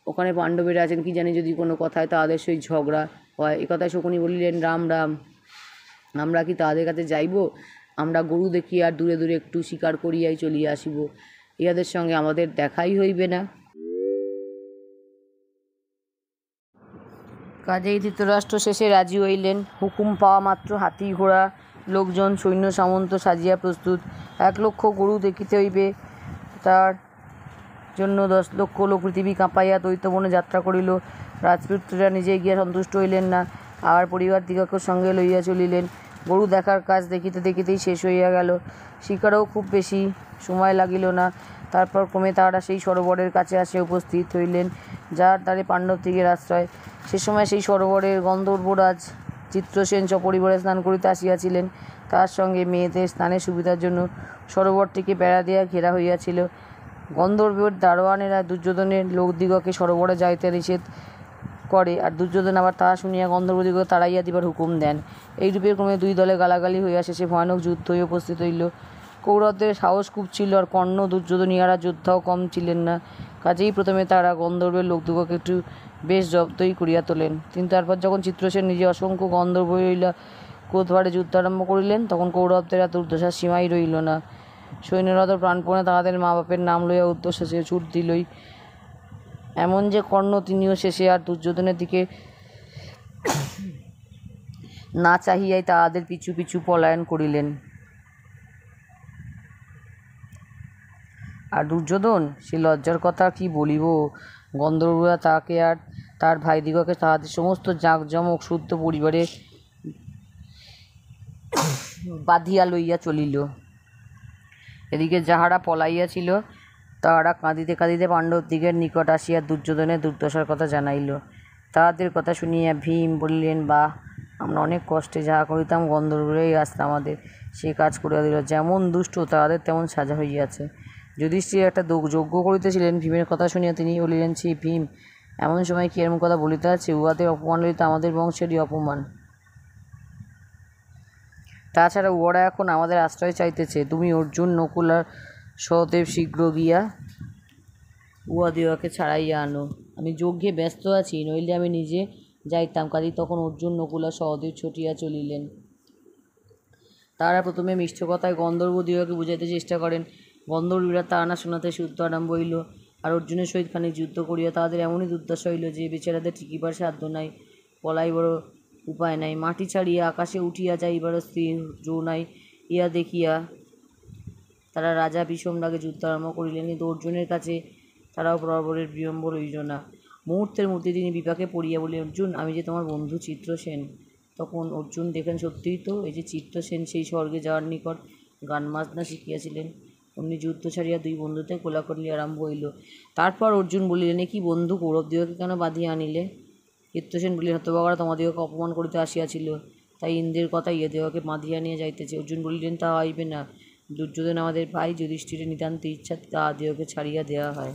ওখানে পাণ্ডবেরা আছেন, কি জানি যদি কোনো কথায় তাহাদের সহিত ঝগড়া হয়। এ কথায় শকুনি বলিলেন, রাম রাম, আমরা কি তাহাদের কাছে যাইব? আমরা গরু দেখি আর দূরে দূরে একটু শিকার করিয়াই চলিয়া আসিব, ইহাদের সঙ্গে আমাদের দেখাই হইবে না। কাজেই ধৃতরাষ্ট্র শেষে রাজি হইলেন। হুকুম পাওয়া মাত্র হাতি ঘোড়া লোকজন সৈন্য সামন্ত সাজিয়া প্রস্তুত। 1 লক্ষ গরু দেখিতে হইবে, তার জন্য 10 লক্ষ লোক পৃথিবী কাঁপাইয়া দ্বৈতবনে যাত্রা করিল। রাজপুত্ররা নিজে গিয়া সন্তুষ্ট হইলেন না, আবার পরিবার দিগকে সঙ্গে লইয়া চলিলেন। গরু দেখার কাজ দেখিতে দেখিতেই শেষ হইয়া গেল। শিকারও খুব বেশি সময় লাগিল না। তারপর ক্রমে তাহারা সেই সরোবরের কাছে আসিয়া উপস্থিত হইলেন, যার দ্বারে পাণ্ডবদিগের আশ্রয়। সে সময় সেই সরোবরের গন্ধর্বরাজ চিত্রসেন সপরিবারে স্নান করিতে আসিয়াছিলেন। তার সঙ্গে মেয়েদের স্নানের সুবিধার জন্য সরোবরটিকে বেড়া দিয়া ঘেরা হইয়াছিল। গন্ধর্বের দারোয়ানেরা দুর্যোধনের লোকদিগকে সরোবরে যাইতে নিষেধ করে, আর দুর্যোধন আবার তাহা শুনিয়া গন্ধর্বদিগকে তাড়াইয়া দিবার হুকুম দেন। এইরূপে ক্রমে দুই দলে গালাগালি হইয়া শেষে ভয়ানক যুদ্ধ হয়ে উপস্থিত হইল। কৌরবদের সাহস খুব ছিল, আর কর্ণ, দুর্যোধন ইহারা যোদ্ধাও কম ছিলেন না। কাজেই প্রথমে তারা গন্ধর্বের লোকদিগকে একটু বেশ জব্দই করিয়া তোলেন। কিন্তু তারপর যখন চিত্রসেন নিজে অসংখ্য গন্ধর্ব হইলা ক্রোধভারে যুদ্ধ আরম্ভ করিলেন, তখন কৌরবদের আর দুর্দশার সীমাই রইল না। সৈন্যরা তো প্রাণপণে তাহাদের মা বাপের নাম লইয়া উদ্দেশ্যে ছুট দিলই। এমন যে কর্ণ তিনিও শেষে আর দুর্যোধনের দিকে না চাহিয়াই তাহাদের পিছু পিছু পলায়ন করিলেন। আর দুর্যোধন, সে লজ্জার কথা কি বলিব। গন্ধর্বরা তাহাকে আর তার ভাইদিগকে তাহাদের সমস্ত জাঁকজমক শুদ্ধ পরিবারে বাঁধিয়া লইয়া চলিল। এদিকে যাহারা পলাইয়াছিল তাহারা কাঁদিতে কাঁদিতে পাণ্ডবদিগের নিকট আসিয়া দুর্যোধনের দুর্দশার কথা জানাইল। তাহাদের কথা শুনিয়া ভীম বলিলেন, বাহ, আমরা অনেক কষ্টে যাহা করিতাম গন্ধর্বরাই আজ আমাদের সে কাজ করিয়া দিল। যেমন দুষ্ট তাহাদের তেমন সাজা হইয়াছে। যুধিষ্ঠির একটা যজ্ঞ করিতেছিলেন, ভীমের কথা শুনিয়া তিনি বলিলেন, ছি ভীম, এমন সময় কি এরকম কথা বলিতে আছে? উহাদের অপমান লইতে আমাদের বংশেরই অপমান। তাছাড়া উহারা এখন আমাদের আশ্রয় চাইতেছে। তুমি অর্জুন, নকুল আর সহদেব শীঘ্র গিয়া উহাদিগকে ছাড়াইয়া আনো। আমি যজ্ঞে ব্যস্ত আছি, নইলে আমি নিজে যাইতাম। কাজেই তখন অর্জুন, নকুল আর সহদেব ছুটিয়া চলিলেন। তারা প্রথমে মিষ্ট কথায় গন্ধর্বদিগকে বুঝাইতে চেষ্টা করেন। গন্ধর্বীরা তাহা না শোনাতে যুদ্ধ আরম্ভ হইল। আর অর্জুনের সহিত খানিক যুদ্ধ করিয়া তাহাদের এমনই দুর্দশা হইল যে বেচারাদের টিকিবার সাধ্য নাই, পলাইবারও উপায় নাই। মাটি ছাড়িয়া আকাশে উঠিয়া যাইবারও স্থির জো নাই। ইয়া দেখিয়া তারা রাজা বিষম রাগে যুদ্ধ আরম্ভ করিলেন। কিন্তু অর্জুনের কাছে তারাও বরাবরের বিড়ম্বর হইল না। মুহূর্তের মধ্যে তিনি বিপাকে পড়িয়া বলিলেন, অর্জুন, আমি যে তোমার বন্ধু চিত্রসেন। তখন অর্জুন দেখেন, সত্যিই তো, এই যে চিত্রসেন সেই স্বর্গে যাওয়ার নিকট গান বাজনা শিখিয়াছিলেন। অমনি যুদ্ধ ছাড়িয়া দুই বন্ধুতে কোলাকুলি আরম্ভ হইল। তারপর অর্জুন বলিলেন, কি বন্ধু, কৌরবদিগকে কেন বাঁধিয়া আনিলে? চিত্রসেন বলিলেন, হতভাগারা তোমাদিগকে অপমান করিতে আসিয়াছিল, তাই ইন্দ্রের কথা ইহাদিগকে বাঁধিয়া নিয়ে যাইতেছে। অর্জুন বলিলেন, তা হইবে না। দুর্যোধন আমাদের ভাই, যুধিষ্ঠিরের নিতান্ত ইচ্ছা তাহাদিগকে ছাড়িয়া দেওয়া হয়।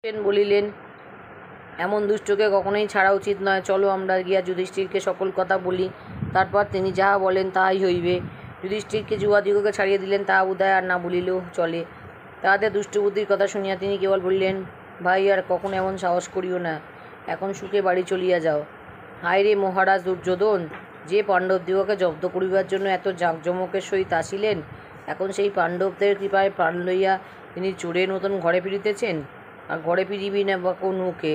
সেন বলিলেন, এমন দুষ্টকে কখনোই ছাড়া উচিত নয়। চলো আমরা গিয়া যুধিষ্ঠিরকে সকল কথা বলি, তারপর তিনি যাহা বলেন তাহাই হইবে। যুধিষ্ঠিরকে যুবাদিগকে ছাড়িয়ে দিলেন, তাহা বোধহয় আর না বলিলেও চলে। তাহাদের দুষ্টবুদ্ধির কথা শুনিয়া তিনি কেবল বলিলেন, ভাই, আর কখনো এমন সাহস করিও না। এখন সুখে বাড়ি চলিয়া যাও। হায় রে মহারাজ দুর্যোধন, যে পাণ্ডবদিগকে জব্দ করিবার জন্য এত জাঁকজমকের সহিত আসিলেন, এখন সেই পাণ্ডবদের কৃপায় প্রাণ লইয়া তিনি চোরের মতন ঘরে ফিরিতেছেন। আর ঘরে ফিরিবি না বা কোন মুখে?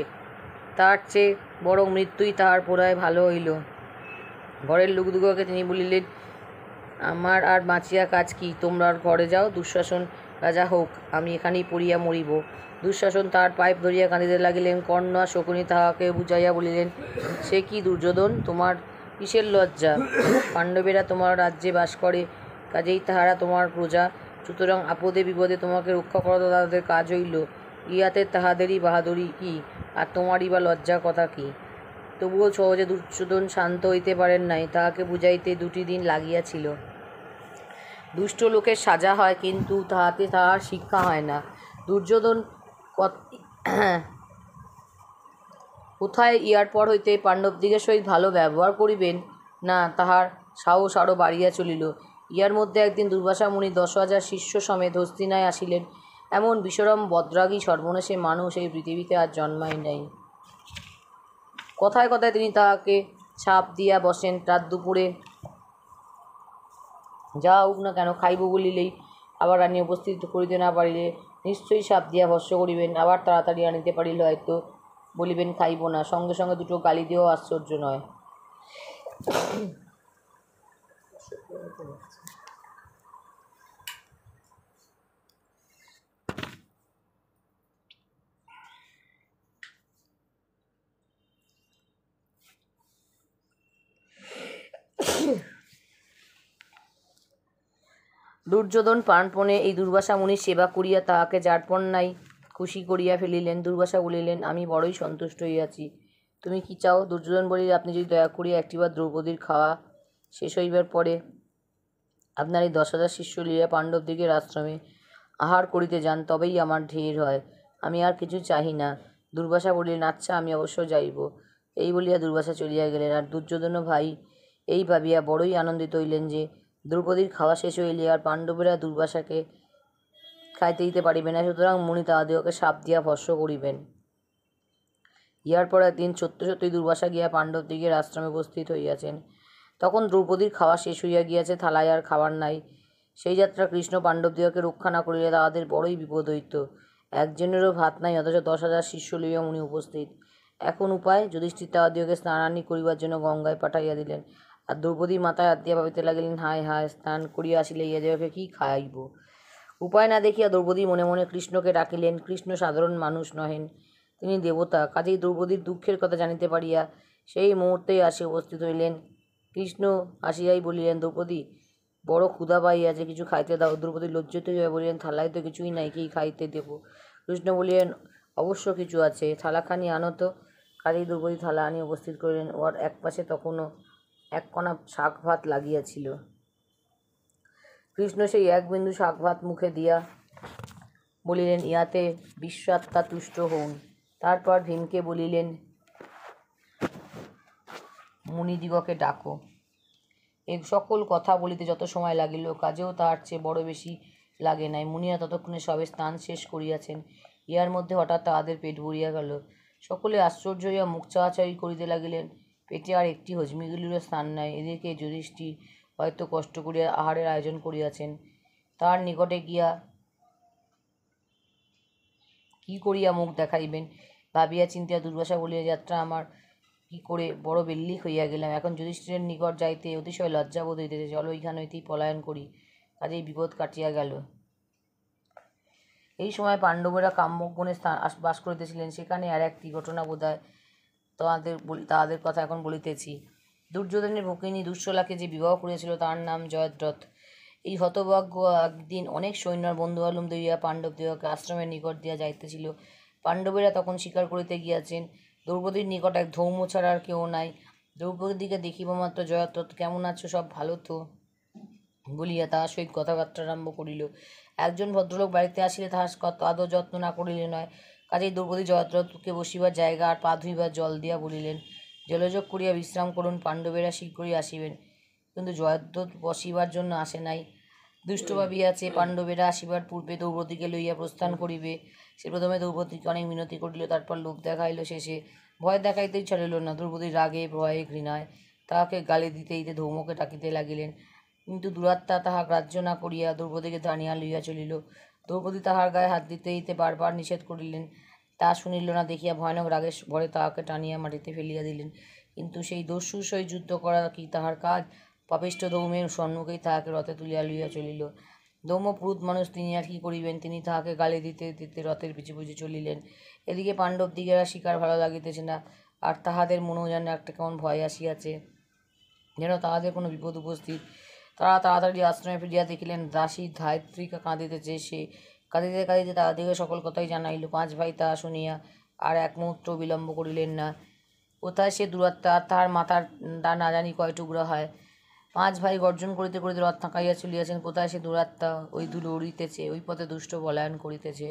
তার চেয়ে বরং মৃত্যুই তাহার পোড়ায় ভালো হইল। ঘরের লোকদিগকে তিনি বলিলেন, আমার আর বাঁচিয়া কাজ কি? তোমরা ঘরে যাও, দুঃশাসন রাজা হোক, আমি এখানেই পড়িয়া মরিব। দুঃশাসন তাহার পাইপ ধরিয়া কাঁদিতে লাগিলেন। কর্ণ আর শকুনি তাহাকে বুঝাইয়া বলিলেন, সে কি দুর্যোধন, তোমার কিসের লজ্জা? পাণ্ডবেরা তোমার রাজ্যে বাস করে, কাজেই তাহারা তোমার প্রজা। সুতরাং আপদে বিপদে তোমাকে রক্ষা করা তো তাদের কাজ হইল। ইহাতে তাহাদেরই বাহাদুরি কি, আর তোমারই বা লজ্জার কথা কি? তবুও সহজে দুর্যোধন শান্ত হইতে পারেন নাই। তাহাকে বুঝাইতে 2 দিন লাগিয়াছিল। দুষ্ট লোকের সাজা হয়, কিন্তু তাহাতে তাহার শিক্ষা হয় না। দুর্যোধন কোথায় ইহার পর হইতে পাণ্ডবদিগের সহিত ভালো ব্যবহার করিবেন না, তাহার সাহস আরও বাড়িয়া চলিল। ইহার মধ্যে একদিন দুর্বাসা মুনি 10,000 শিষ্য সমেত হস্তিনায় আসিলেন। এমন বিশরম বদরাগী সর্বনেশে মানুষ এই পৃথিবীতে আর জন্মায় নাই। কথায় কথায় তিনি তাহাকে ছাপ দিয়া বসেন। রাত দুপুরে যাহা হোক না কেন, খাইব বলিলেই আবার আনিয়া উপস্থিত করিতে না পারিলে নিশ্চয়ই সাপ দিয়া ভস্য করিবেন। আবার তাড়াতাড়ি আনিতে পারিলে হয়তো বলিবেন খাইব না। সঙ্গে সঙ্গে 2 গালি দিয়েও আশ্চর্য নয়। দুর্যোধন প্রাণপণে এই দুর্বাসা মুনির সেবা করিয়া তাহাকে যারপরনাই খুশি করিয়া ফেলিলেন। দুর্বাসা বলিলেন, আমি বড়ই সন্তুষ্ট হইয়াছি। তুমি কি চাও? দুর্যোধন বলিল, আপনি যদি দয়া করিয়া একটিবার দ্রৌপদীর খাওয়া শেষ হইবার পরে আপনার এই 10,000 শিষ্য লইয়া পাণ্ডবদিগের আশ্রমে আহার করিতে যান, তবেই আমার ঢের হয়। আমি আর কিছু চাহি না। দুর্বাসা বলিলেন, আচ্ছা, আমি অবশ্য যাইব। এই বলিয়া দুর্বাসা চলিয়া গেলেন। আর দুর্যোধন ভাই এই ভাবিয়া বড়ই আনন্দিত হইলেন যে দ্রৌপদীর খাওয়া শেষ হইলে আর পাণ্ডবেরা দুর্বাসাকে খাইতে দিতে পারিবে না, সুতরাং মুনি তাহাদিগকে সাপ দিয়া ভস্ম করিবেন। ইহার পর একদিন সত্য সত্যই দুর্বাসা গিয়া পাণ্ডবদিগের আশ্রমে উপস্থিত হইয়াছেন। তখন দ্রৌপদীর খাওয়া শেষ হইয়া গিয়াছে, থালায় আর খাবার নাই। সেই যাত্রা কৃষ্ণ পাণ্ডবদিগকে রক্ষা না করিলে তাহাদের বড়ই বিপদ হইত। একজনেরও ভাত নাই, অথচ 10,000 শিষ্য লইয়া মুনি উপস্থিত। এখন উপায়? যুধিষ্ঠির তাহাদিগকে স্নানাদি করিবার জন্য গঙ্গায় পাঠাইয়া দিলেন। আর দ্রৌপদীর মাথায় হাত দিয়া ভাবিতে লাগিলেন, হায় হায়, স্নান করিয়া আসিলে ইহাদিগকে কি খাইব। উপায় না দেখিয়া দ্রৌপদী মনে মনে কৃষ্ণকে ডাকিলেন। কৃষ্ণ সাধারণ মানুষ নহেন, তিনি দেবতা। কাজেই দ্রৌপদীর দুঃখের কথা জানিতে পারিয়া সেই মুহূর্তেই আসিয়া উপস্থিত হইলেন। কৃষ্ণ আসিয়াই বলিলেন, দ্রৌপদী, বড় ক্ষুধা পাইয়াছে, কিছু খাইতে দাও। দ্রৌপদী লজ্জিত হইয়া বলিলেন, থালায় তো কিছুই নাই, কি খাইতে দেব? কৃষ্ণ বলিলেন, অবশ্য কিছু আছে, থালাখানি আনো তো। কাজেই দ্রৌপদী থালা আনিয়া উপস্থিত করিলেন। ওর একপাশে তখনও এককণা শাক ভাত লাগিয়াছিল। কৃষ্ণ সেই এক বিন্দু শাক ভাত মুখে দিয়া বলিলেন, ইহাতে বিশ্বাত্মা তুষ্ট হউন। তারপর ভীমকে বলিলেন, মুনিদিগকে ডাকো। এ সকল কথা বলিতে যত সময় লাগিল, কাজেও তাহার চেয়ে বড় বেশি লাগে নাই। মুনিরা ততক্ষণে সবে স্নান শেষ করিয়াছেন। ইহার মধ্যে হঠাৎ তাহাদের পেট ভরিয়া গেল। সকলে আশ্চর্য হইয়া মুখ চাওয়াচাওয়ি করিতে লাগিলেন। পেটে আর একটি হজমিগুলিরও স্থান নাই। এদিকে যুধিষ্ঠির হয়তো কষ্ট করিয়া আহারের আয়োজন করিয়াছেন। তাহার নিকটে গিয়া কি করিয়া মুখ দেখাইবেন ভাবিয়া চিন্তিয়া দুর্বাসা বলিয়া, যাত্রা আমার কি করে বড় বেল্লিক হইয়া গেলাম। এখন যুধিষ্ঠিরের নিকট যাইতে অতিশয় লজ্জাবোধ হইতেছে। চলো, এইখান হইতেই পলায়ন করি। কাজেই বিপদ কাটিয়া গেল। এই সময় পাণ্ডবেরা কাম্যক বনে বাস করিতেছিলেন। সেখানে আর একটি ঘটনা বোধহয় তাহাদের কথা এখন বলিতেছি। দুর্যোধনের ভগিনী দুঃশলাকে যে বিবাহ করিয়াছিল তার নাম জয়দ্রথ। এই হতভাগ্য একদিন অনেক সৈন্যর বন্ধুবালুম দইয়া পাণ্ডবদিগকে আশ্রমের নিকট দিয়া যাইতেছিল। পাণ্ডবেরা তখন শিকার করিতে গিয়াছেন। দ্রৌপদীর নিকট এক ধৌম ছাড়া আর কেউ নাই। দ্রৌপদীকে দেখিবা মাত্র জয়দ্রথ, কেমন আছো, সব ভালো তো, বলিয়া তাহার সহিত কথাবার্তা আরম্ভ করিল। একজন ভদ্রলোক বাড়িতে আসিলে তাহার আদর যত্ন না করিলে নয়। কাজেই দ্রৌপদী জয়দ্রথকে বসিবার জায়গা আর পা ধুইবার জল দিয়া বলিলেন, জলযোগ করিয়া বিশ্রাম করুন, পাণ্ডবেরা শীঘ্রই আসিবেন। কিন্তু জয়দ্রথ বসিবার জন্য আসে নাই। দুষ্ট ভাবিয়াছে পাণ্ডবেরা আসিবার পূর্বে দ্রৌপদীকে লইয়া প্রস্থান করিবে। সে প্রথমে দ্রৌপদীকে অনেক মিনতি করিল, তারপর লোভ দেখাইল, শেষে ভয় দেখাইতেই ছাড়িল না। দ্রৌপদীর রাগে ভয়ে ঘৃণায় তাহাকে গালি দিতে দিতে ধৌমকে ডাকিতে লাগিলেন। কিন্তু দুরাত্মা তাহা গ্রাহ্য না করিয়া দ্রৌপদীকে টানিয়া লইয়া চলিল। দ্রৌপদী তাহার গায়ে হাত দিতে দিতে বারবার নিষেধ করিলেন। তা শুনিল না দেখিয়া ভয়ানক রাগের ভরে তাহাকে টানিয়া মাটিতে ফেলিয়া দিলেন। কিন্তু সেই দস্যুর সহিত যুদ্ধ করা কি তাহার কাজ? পাপিষ্ঠ ধৌমের সম্মুখেই তাহাকে রথে তুলিয়া লইয়া চলিল। ধৌম পুরুত মানুষ, তিনি আর কি করিবেন? তিনি তাহাকে গালি দিতে দিতে রথের পিছু পিছু চলিলেন। এদিকে পাণ্ডবদিগেরা শিকার ভালো লাগিতেছে না, আর তাহাদের মনেও যেন একটা কেমন ভয় আসিয়াছে, যেন তাহাদের কোনো বিপদ উপস্থিত। তারা তাড়াতাড়ি আশ্রমে ফিরিয়া দেখিলেন দাসী ধায়ত্রী কাঁদিতেছে। সে কাঁদিতে কাঁদিতে তাহাদিগকে সকল কথাই জানাইল। 5 ভাই তাহা শুনিয়া আর এক মুহূর্ত বিলম্ব করিলেন না। কোথায় সে দুরাত্মা, আর তাহার মাথার না জানি কয় টুকরা হয়। 5 ভাই গর্জন করিতে করিতে রথ থাকাইয়া চলিয়াছেন। কোথায় সে দুরাত্মা? ওই ধুলো উড়িতেছে, ওই পথে দুষ্ট পলায়ন করিতেছে।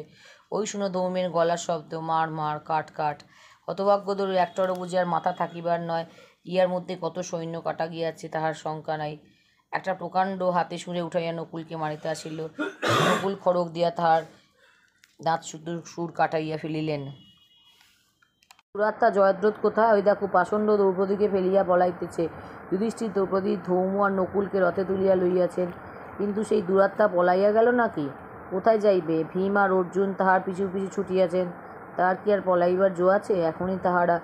ওই শুনো ধৌমের গলার শব্দ, মার মার, কাট কাট। হতভাগ্য দরু একটারও বুঝি আর মাথা থাকিবার নয়। ইহার মধ্যে কত সৈন্য কাটা গিয়াছে তাহার শঙ্কা নাই। একটা প্রকাণ্ড হাতে সুরে উঠাইয়া নকুলকে মারিতে আসিল। নকুল খড়গ দিয়া তাহার দাঁত সুর কাটাইয়া ফেলিলেন। দুরাত্মা জয়দ্রথ কোথায়? ওই দেখো, পাষণ্ড দ্রৌপদীকে ফেলিয়া পলাইতেছে। যুধিষ্ঠির দ্রৌপদী, ধৌম আর নকুলকে রথে তুলিয়া লইয়াছেন। কিন্তু সেই দুরাত্মা পলাইয়া গেল নাকি? কোথায় যাইবে? ভীম আর অর্জুন তাহার পিছু পিছু ছুটিয়াছেন। তাহার কি আর পলাইবার জো আছে? এখনই তাহারা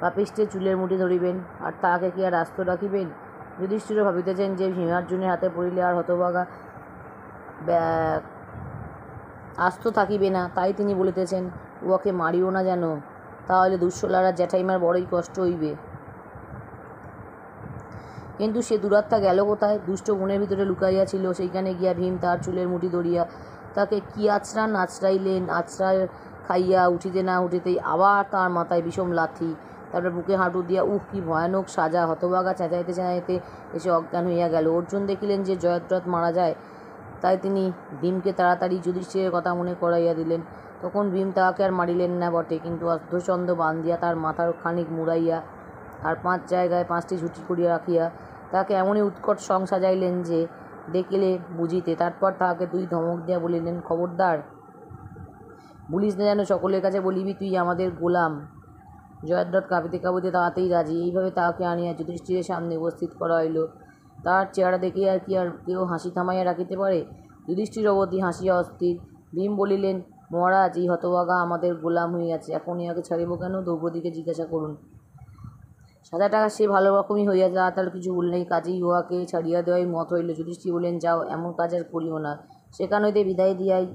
পাপিষ্ঠের চুলের মুঠি ধরিবেন, আর তাহাকে কি আর আস্ত রাখিবেন? যুধিষ্ঠিরও ভাবিতেছেন যে ভীমার্জুনের হাতে পড়িলে আর হতভাগা আস্ত থাকিবে না, তাই তিনি বলিতেছেন, উহাকে মারিও না যেন, তাহলে দুঃশলারা জ্যাঠাইমার বড়ই কষ্ট হইবে। কিন্তু সে দুরাত্মা গেল কোথায়? দুষ্ট বনের ভিতরে লুকাইয়া ছিল। সেইখানে গিয়া ভীম তাহার চুলের মুঠি ধরিয়া তাকে কি আছড়ান আছড়াইলেন। আছড়ায় খাইয়া উঠিতে না উঠিতেই আবার তার মাথায় বিষম লাথি, তারপর বুকে হাঁটু দিয়া। কি ভয়ানক সাজা! হতভাগা চেঁচাইতে চেঁচাইতে এসে অজ্ঞান হইয়া গেল। অর্জুন দেখিলেন যে জয়দ্রথ মারা যায়, তাই তিনি ভীমকে তাড়াতাড়ি যুধিষ্ঠিরের কথা মনে করাইয়া দিলেন। তখন ভীম তাহাকে আর মারিলেন না বটে, কিন্তু অর্ধচন্দ্র বান দিয়া তার মাথার খানিক মুড়াইয়া আর 5 জায়গায় 5টি ছুটি করিয়া রাখিয়া তাহাকে এমনই উৎকট সং সাজাইলেন যে দেখিলে বুঝিতে। তারপর তাহাকে 2 ধমক দিয়া বলিলেন, খবরদার বলিস না যেন সকলের কাছে বলিবি তুই আমাদের গোলাম। জয়দ্রথ কাঁপিতে কাঁপিতে তাহাতেই রাজি। এইভাবে তাহাকে আনিয়া যুধিষ্ঠিরের সামনে উপস্থিত করা হইল। তাহার চেহারা দেখিয়া কি আর কেউ হাসি থামাইয়া রাখিতে পারে? যুধিষ্ঠির অবধি হাসিয়া অস্থির। ভীম বলিলেন, মহারাজ, এই হতভাগা আমাদের গোলাম হইয়াছে, এখন ইহাকে ছাড়িব কেন? দ্রৌপদীকে জিজ্ঞাসা করুন। সাজাটা সে ভালো রকমই হইয়াছে, তার কিছু ভুল নেই, কাজেই উহাকে ছাড়িয়া দেওয়াই মত হইল। যুধিষ্ঠির বলিলেন, যাও, এমন কাজ আর করিও না। সেখান হইতে বিদায় দিয়াই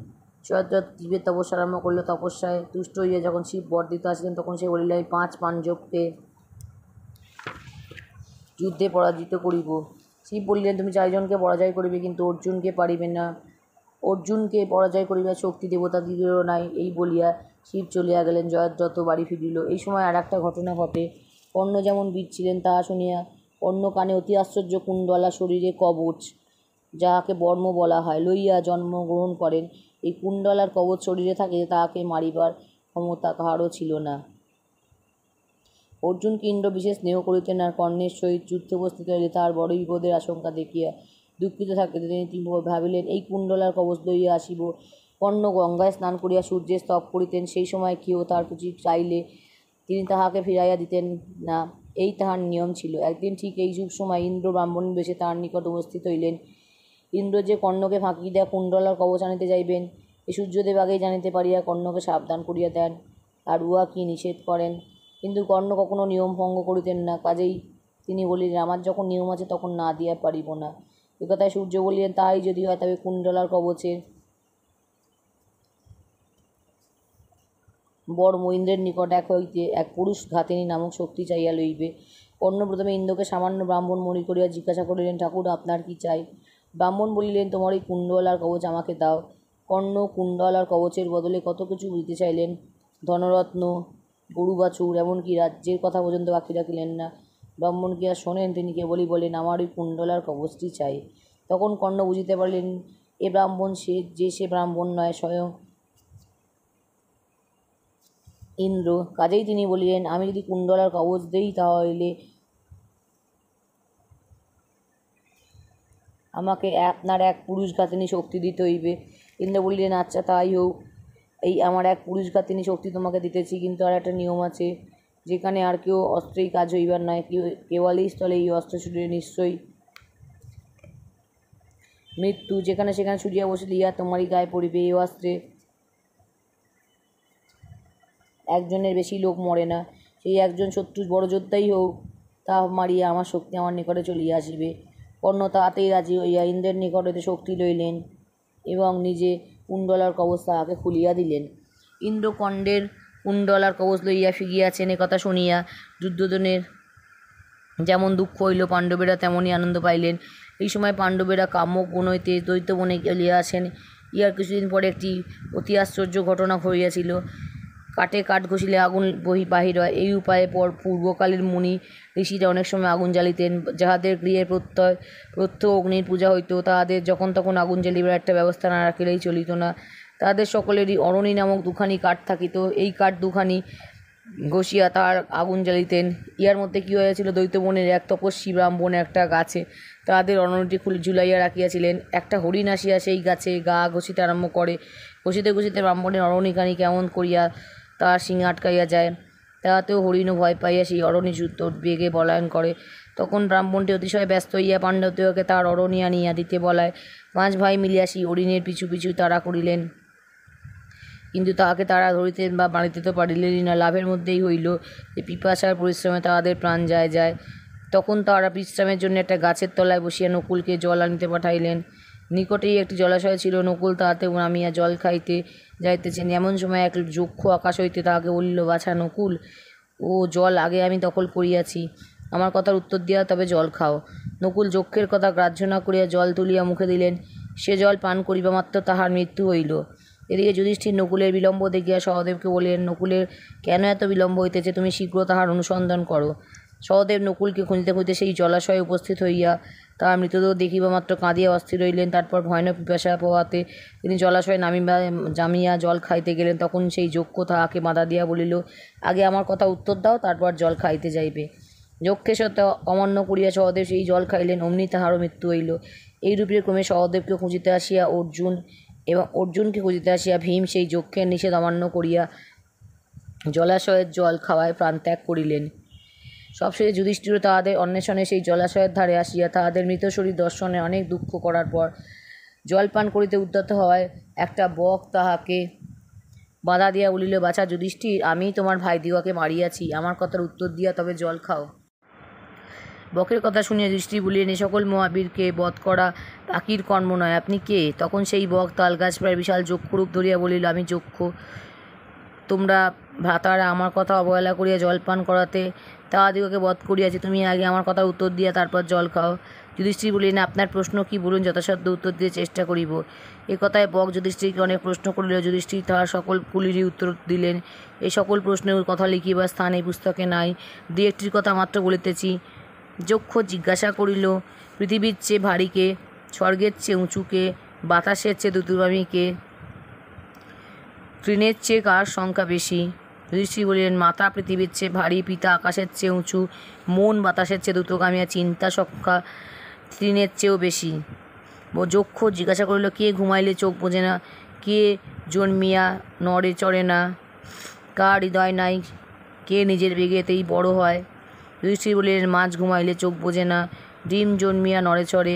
জয়দ্রথ জীবের তপস্যা আরম্ভ করিল। তপস্যায় তুষ্ট হইয়া যখন শিব বর দিতে আসিলেন, তখন সে বলিল, এই 5 পাণ্ডবকে যুদ্ধে পরাজিত করিব। শিব বলিলেন, তুমি 4 জনকে পরাজয় করিবে, কিন্তু অর্জুনকে পারিবে না। অর্জুনকে পরাজয় করিবার শক্তি দেবতাদিগেরও নাই। এই বলিয়া শিব চলিয়া গেলেন। জয়দ্রথ বাড়ি ফিরিল। এই সময় আর একটা ঘটনা ঘটে। কর্ণ যেমন বীর ছিলেন তাহা শুনিয়া কর্ণ কানে অতি আশ্চর্য কুণ্ডলা শরীরে কবচ, যাহাকে বর্ম বলা হয়, লইয়া জন্মগ্রহণ করেন। এই কুণ্ডলার কবচ শরীরে থাকিতে তাহাকে মারিবার ক্ষমতা কাহারও ছিল না। অর্জুনকে ইন্দ্র বিশেষ স্নেহ করিতেন, আর কর্ণের সহিত যুদ্ধে উপস্থিত হইলে তাহার বড় বিপদের আশঙ্কা দেখিয়া দুঃখিত থাকিতে তিনি ভাবিলেন, এই কুণ্ডলার কবচ লইয়া আসিব। কর্ণ গঙ্গায় স্নান করিয়া সূর্যের স্তব করিতেন। সেই সময় কেউ তাহার কিছু চাইলে তিনি তাহাকে ফিরাইয়া দিতেন না, এই তাহার নিয়ম ছিল। একদিন ঠিক এই সময় ইন্দ্র ব্রাহ্মণের বেশে তাহার নিকট উপস্থিত হইলেন। ইন্দ্র যে কর্ণকে ফাঁকি দেয়া কুণ্ডলার কবচ আনিতে যাইবেন, এই সূর্যদেব আগেই জানিতে পারিয়া কর্ণকে সাবধান করিয়া দেন, আর উহা কি নিষেধ করেন। কিন্তু কর্ণ কখনো নিয়ম ভঙ্গ করিতেন না। কাজেই তিনি বলিলেন, আমার যখন নিয়ম আছে তখন না দিয়া পারিব না। এ কথায় সূর্য বলিলেন, তাহাই যদি হয় তবে কুণ্ডলার কবচের বর্ম ইন্দ্রের নিকট এক হইতে এক পুরুষ ঘাতিনী নামক শক্তি চাইয়া লইবে। কর্ণ প্রথমে ইন্দ্রকে সামান্য ব্রাহ্মণ মনে করিয়া জিজ্ঞাসা করিলেন, ঠাকুর, আপনার কি চাই? ব্রাহ্মণ বলিলেন, তোমার এই কুণ্ডলার কবচ আমাকে দাও। কর্ণ কুণ্ডলার কবচের বদলে কত কিছু দিতে চাইলেন, ধনরত্ন, গরু বাছুর, এমনকি রাজ্যের কথা পর্যন্ত বাকি রাখিলেন না। ব্রাহ্মণ কি আর শোনেন? তিনি কেবলই বলেন, আমার ওই কুণ্ডলার কবচটি চাই। তখন কর্ণ বুঝিতে পারলেন, এ ব্রাহ্মণ সে ব্রাহ্মণ নয়, স্বয়ং ইন্দ্র। কাজেই তিনি বলিলেন, আমি যদি কুণ্ডলার কবচ দেই তাহলে আমাকে আপনার এক পুরুষঘাতিনী শক্তি দিতে হইবে। ইন্দ্র বলিলেন, আচ্ছা, তাই হোক, এই আমার এক পুরুষঘাতিনী শক্তি তোমাকে দিতেছি, কিন্তু আর একটা নিয়ম আছে, যেখানে আর কেউ অস্ত্রেই কাজ হইবার নয়, কেবলই স্থলে এই অস্ত্র ছুটিলে নিশ্চয়ই মৃত্যু। যেখানে সেখানে ছুটিয়া বসিলে ইহা তোমারই গায়ে পড়িবে। এই অস্ত্রে একজনের বেশি লোক মরে না, সেই একজন শত্রু বড় যোদ্ধাই হোক, তা মারিয়া আমার শক্তি আমার নিকটে চলিয়া আসিবে। কর্ণ তাহাতেই রাজি হইয়া ইন্দ্রের নিকট হইতে শক্তি লইলেন এবং নিজে কুণ্ডলার কবচ তাহাকে খুলিয়া দিলেন। ইন্দ্র কর্ণের কুণ্ডলার কবচ লইয়া ফিরিয়াছেন, এ কথা শুনিয়া দুর্যোধনের যেমন দুঃখ হইল, পাণ্ডবেরা তেমনই আনন্দ পাইলেন। এই সময় পাণ্ডবেরা কাম্যক বন হইতে দৈত্য বনে গিয়া আসেন। ইহার কিছুদিন পরে একটি অতি আশ্চর্য ঘটনা হইয়াছিল। কাঠে কাঠ ঘষিলে আগুন বাহির হয়, এই উপায়ে পূর্বকালের মুনি ঋষিরা অনেক সময় আগুন জ্বালিতেন। যাহাদের গৃহে প্রত্যহ অগ্নির পূজা হইত, তাহাদের যখন তখন আগুন জ্বালিবার একটা ব্যবস্থা না রাখিলেই চলিত না। তাহাদের সকলেরই অরণি নামক 2খানি কাঠ থাকিত। এই কাঠ 2খানি ঘষিয়া তাহার আগুন জ্বালিতেন। ইহার মধ্যে কী হইয়াছিল, দৈত্যবনের এক তপস্বী ব্রাহ্মণ একটা গাছে তাহাদের অরণিটি ঝুলাইয়া রাখিয়াছিলেন। একটা হরিণ আসিয়া সেই গাছে গা ঘষিতে আরম্ভ করে। ঘষিতে ঘষিতে ব্রাহ্মণের অরণিখানি কেমন করিয়া তাহার শিঙে আটকাইয়া যায়। তাহাতেও হরিণও ভয় পাইয়া সেই অরণি বেগে পলায়ন করে। তখন ব্রাহ্মণটি অতিশয় ব্যস্ত হইয়া পাণ্ডবদিগকে তাহার অরণি আনিয়া দিতে বলায় 5 ভাই মিলিয়া সেই হরিণের পিছু পিছু তাড়া করিলেন, কিন্তু তাহাকে তারা ধরিতে বা মারিতে তো পারিলেনই না। লাভের মধ্যেই হইল যে পিপাসার পরিশ্রমে তাহাদের প্রাণ যায়। তখন তাহারা বিশ্রামের জন্য একটা গাছের তলায় বসিয়া নকুলকে জল আনিতে পাঠাইলেন। নিকটেই একটি জলাশয় ছিল। নকুল তাহাতে নামিয়া জল খাইতে যাইতেছেন, এমন সময় এক যক্ষ আকাশ হইতে তাহাকে বলিল, বাছা নকুল, ও জল আগে আমি দখল করিয়াছি, আমার কথার উত্তর দিয়া তবে জল খাও। নকুল যক্ষের কথা গ্রাহ্য না করিয়া জল তুলিয়া মুখে দিলেন। সে জল পান করিবা মাত্র তাহার মৃত্যু হইল। এদিকে যুধিষ্ঠির নকুলের বিলম্ব দেখিয়া সহদেবকে বলিলেন, নকুলের কেন এত বিলম্ব হইতেছে, তুমি শীঘ্র তাহার অনুসন্ধান করো। সহদেব নকুলকে খুঁজিতে খুঁজিতে সেই জলাশয়ে উপস্থিত হইয়া তাহার মৃতদেহ দেখিবা মাত্র কাঁদিয়া অস্থির হইলেন। তারপর ভয়ানক পিপাসা পোহাতে তিনি জলাশয়ে জামিয়া জল খাইতে গেলেন। তখন সেই যক্ষ তাহাকে বাধা দিয়া বলিল, আগে আমার কথা উত্তর দাও, তারপর জল খাইতে যাইবে। যক্ষের সাথে অমান্য করিয়া সহদেব সেই জল খাইলেন, অমনি তাহারও মৃত্যু হইল। এইরূপে ক্রমে সহদেবকে খুঁজিতে আসিয়া অর্জুন এবং অর্জুনকে খুঁজিতে আসিয়া ভীম সেই যক্ষের নিষেধ অমান্য করিয়া জলাশয়ের জল খাওয়ায় প্রাণত্যাগ করিলেন। সবশেষে যুধিষ্ঠির তাহাদের অন্বেষণে সেই জলাশয়ের ধারে আসিয়া তাহাদের মৃত শরীর দর্শনে অনেক দুঃখ করার পর জলপান করিতে উদ্যত হওয়ায় একটা বক তাহাকে বাধা দিয়া বলিল, বাছা যুধিষ্ঠির, আমি তোমার ভাইদিগকে মারিয়াছি, আমার কথার উত্তর দিয়া তবে জল খাও। বকের কথা শুনিয়া যুধিষ্ঠির বলিলেন, এ সকল মহাবীরকে বধ করা পাখির কর্ম নয়, আপনি কে? তখন সেই বক তালগাছ প্রায় বিশাল যক্ষরূপ ধরিয়া বলিল, আমি যক্ষ। তোমরা ভ্রাতারা আমার কথা অবহেলা করিয়া জলপান করাতে তাহাদিগকে বধ করিয়াছি। তুমি আগে আমার কথার উত্তর দিয়া তারপর জল খাও। যুধিষ্ঠির বলিলেন, আপনার প্রশ্ন কি বলুন, যথাসাধ্য উত্তর দিতে চেষ্টা করিব। এ কথায় বক যুধিষ্ঠিরকে অনেক প্রশ্ন করিল। যুধিষ্ঠির তাহার সকল কুলিরই উত্তর দিলেন। এই সকল প্রশ্নের কথা লিখিবার স্থান এই পুস্তকে নাই, দুই একটির কথা মাত্র বলিতেছি। যক্ষ জিজ্ঞাসা করিল, পৃথিবীর চেয়ে ভারীকে, স্বর্গের চেয়ে উঁচুকে, বাতাসের চেয়ে দ্রুতগামীকে, তৃণের চেয়ে কার সংখ্যা বেশি? যুধিষ্ঠির বলিলেন, মাতা পৃথিবীর চেয়ে ভারী, পিতা আকাশের চেয়ে উঁচু, মন বাতাসের চেয়ে দ্রুতগামী, আর চিন্তা সংখ্যা তৃণের চেয়েও বেশি। যক্ষ জিজ্ঞাসা করিল, কে ঘুমাইলে চোখ বোঝে না, কে জন্মিয়া নড়ে চড়ে না, কার হৃদয় নাই, কে নিজের বেগেতেই বড় হয়? যুধিষ্ঠির বলিলেন, মাছ ঘুমাইলে চোখ বোঝে না, ডিম জন্মিয়া নড়ে চড়ে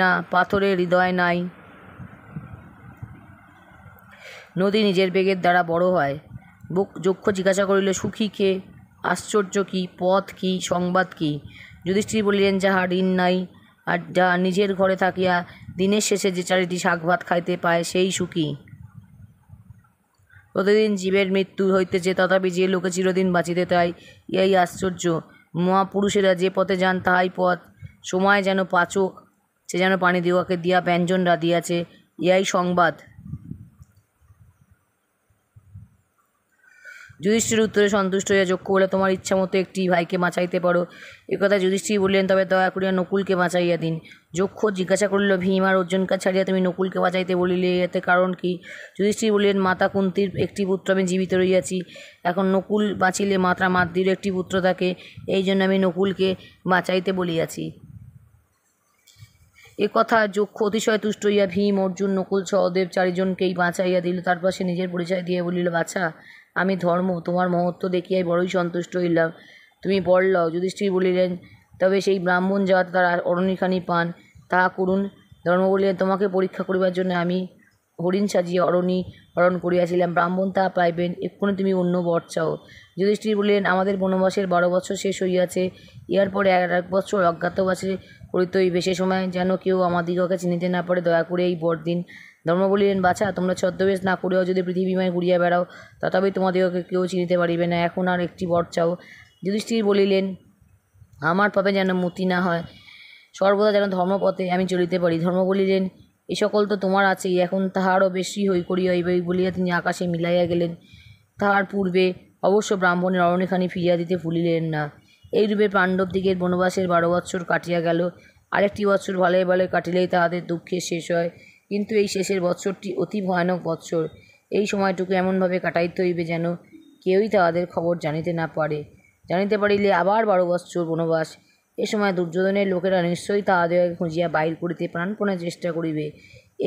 না, পাথরের হৃদয় নাই, নদী নিজের বেগের দ্বারা বড় হয়। যক্ষ জিজ্ঞাসা করিল, সুখী কে, আশ্চর্য কি, পথ কি, সংবাদ কি? যুধিষ্ঠির বলিলেন, যাহার ঋণ নাই আর যাহা নিজের ঘরে থাকিয়া দিনের শেষে যে চারিটি শাক ভাত খাইতে পায়, সেই সুখী। প্রতিদিন জীবের মৃত্যু হইতেছে, তথাপি যে লোকে চিরদিন বাঁচিতে চায়, ইহাই আশ্চর্য। মহাপুরুষেরা যে পথে যান তাহাই পথ। সময় যেন পাচক, সে যেন প্রাণীদিগকে দিয়া ব্যঞ্জন রাঁধিয়াছে, ইহাই সংবাদ। যুধিষ্ঠির উত্তরে সন্তুষ্ট হইয়া যক্ষ বলে, তোমার ইচ্ছা মতো একটি ভাইকে বাঁচাইতে পারো। এ কথা যুধিষ্ঠির বললেন, তবে দয়া করিয়া নকুলকে বাঁচাইয়া দিন। যক্ষ জিজ্ঞাসা করিল, ভীম আর অর্জুনকে ছাড়িয়া তুমি নকুলকে বাঁচাইতে বলিলে, এতে কারণ কি? যুধিষ্ঠির বললেন, মাতা কুন্তীর একটি পুত্র আমি জীবিত রহিয়াছি, এখন নকুল বাঁচিলে মাতা মাদ্রির একটি পুত্র থাকে, এই জন্য আমি নকুলকে বাঁচাইতে বলিয়াছি। এ কথা যক্ষ অতিশয় তুষ্ট হইয়া ভীম, অর্জুন, নকুল, সহদেব চারিজনকেই বাঁচাইয়া দিল। তারপর সে নিজের পরিচয় দিয়ে বলিল, বাছা, আমি ধর্ম, তোমার মহত্ব দেখিয়াই বড়ই সন্তুষ্ট হইলাম, তুমি বর লও। যুধিষ্ঠির বলিলেন, তবে সেই ব্রাহ্মণ যাহাতে তার অরণ্যখানি পান, তাহা করুন। ধর্ম বলিলেন, তোমাকে পরীক্ষা করিবার জন্য আমি হরিণ সাজিয়া অরণ্য হরণ করিয়াছিলাম, ব্রাহ্মণ তাহা পাইবেন, এক্ষুনি তুমি অন্য বর চাও। যুধিষ্ঠির বলিলেন, আমাদের বনবাসের 12 বৎসর শেষ হইয়াছে, ইহার পরে 1 বৎসর অজ্ঞাতবাসে করিতে হইবে, সে সময় যেন কেউ আমাদিগকে চিনিতে না পারে, দয়া করে এই বর দিন। ধর্ম বলিলেন, বাছা, তোমরা ছদ্মবেশ না করিয়াও যদি পৃথিবীময় ঘুরিয়া বেড়াও, তথাপি তোমাদিগকে কেউ চিনিতে পারিবে না, এখন আর একটি বর চাও। যুধিষ্ঠির বলিলেন, আমার পাপে যেন মতি না হয়, সর্বদা যেন ধর্মপথে আমি চলিতে পারি। ধর্ম বলিলেন, এ সকল তো তোমার আছেই, এখন তাহারও বেশি করিয়া হইবে। বলিয়া তিনি আকাশে মিলাইয়া গেলেন। তাহার পূর্বে অবশ্য ব্রাহ্মণের অরণ্যখানি ফিরিয়া দিতে ভুলিলেন না। এইরূপে পাণ্ডবদিগের বনবাসের 12 বৎসর কাটিয়া গেল। আরেকটি বৎসর ভালোই ভালোই কাটিলেই তাহাদের দুঃখের শেষ হয়, কিন্তু এই শেষের বৎসরটি অতি ভয়ানক বৎসর। এই সময়টুকু এমনভাবে কাটাইতে হইবে যেন কেউই তাহাদের খবর জানিতে না পারে। জানিতে পারিলে আবার 12 বৎসর বনবাস। এ সময় দুর্যোধনের লোকেরা নিশ্চয়ই তাহাদেরকে খুঁজিয়া বাহির করিতে প্রাণপণে চেষ্টা করিবে।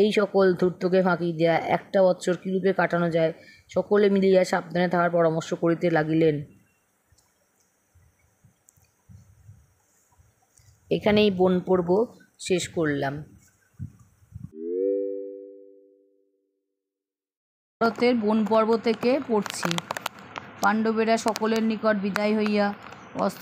এই সকল ধূর্তকে ফাঁকি দেয়া 1টা বৎসর কিরূপে কাটানো যায়, সকলে মিলিয়া সাবধানে তাহার পরামর্শ করিতে লাগিলেন। এখানেই বন পর্ব শেষ করলাম। ভারতের বন পর্ব থেকে পড়ছি। পাণ্ডবেরা সকলের নিকট বিদায় হইয়া অস্ত্র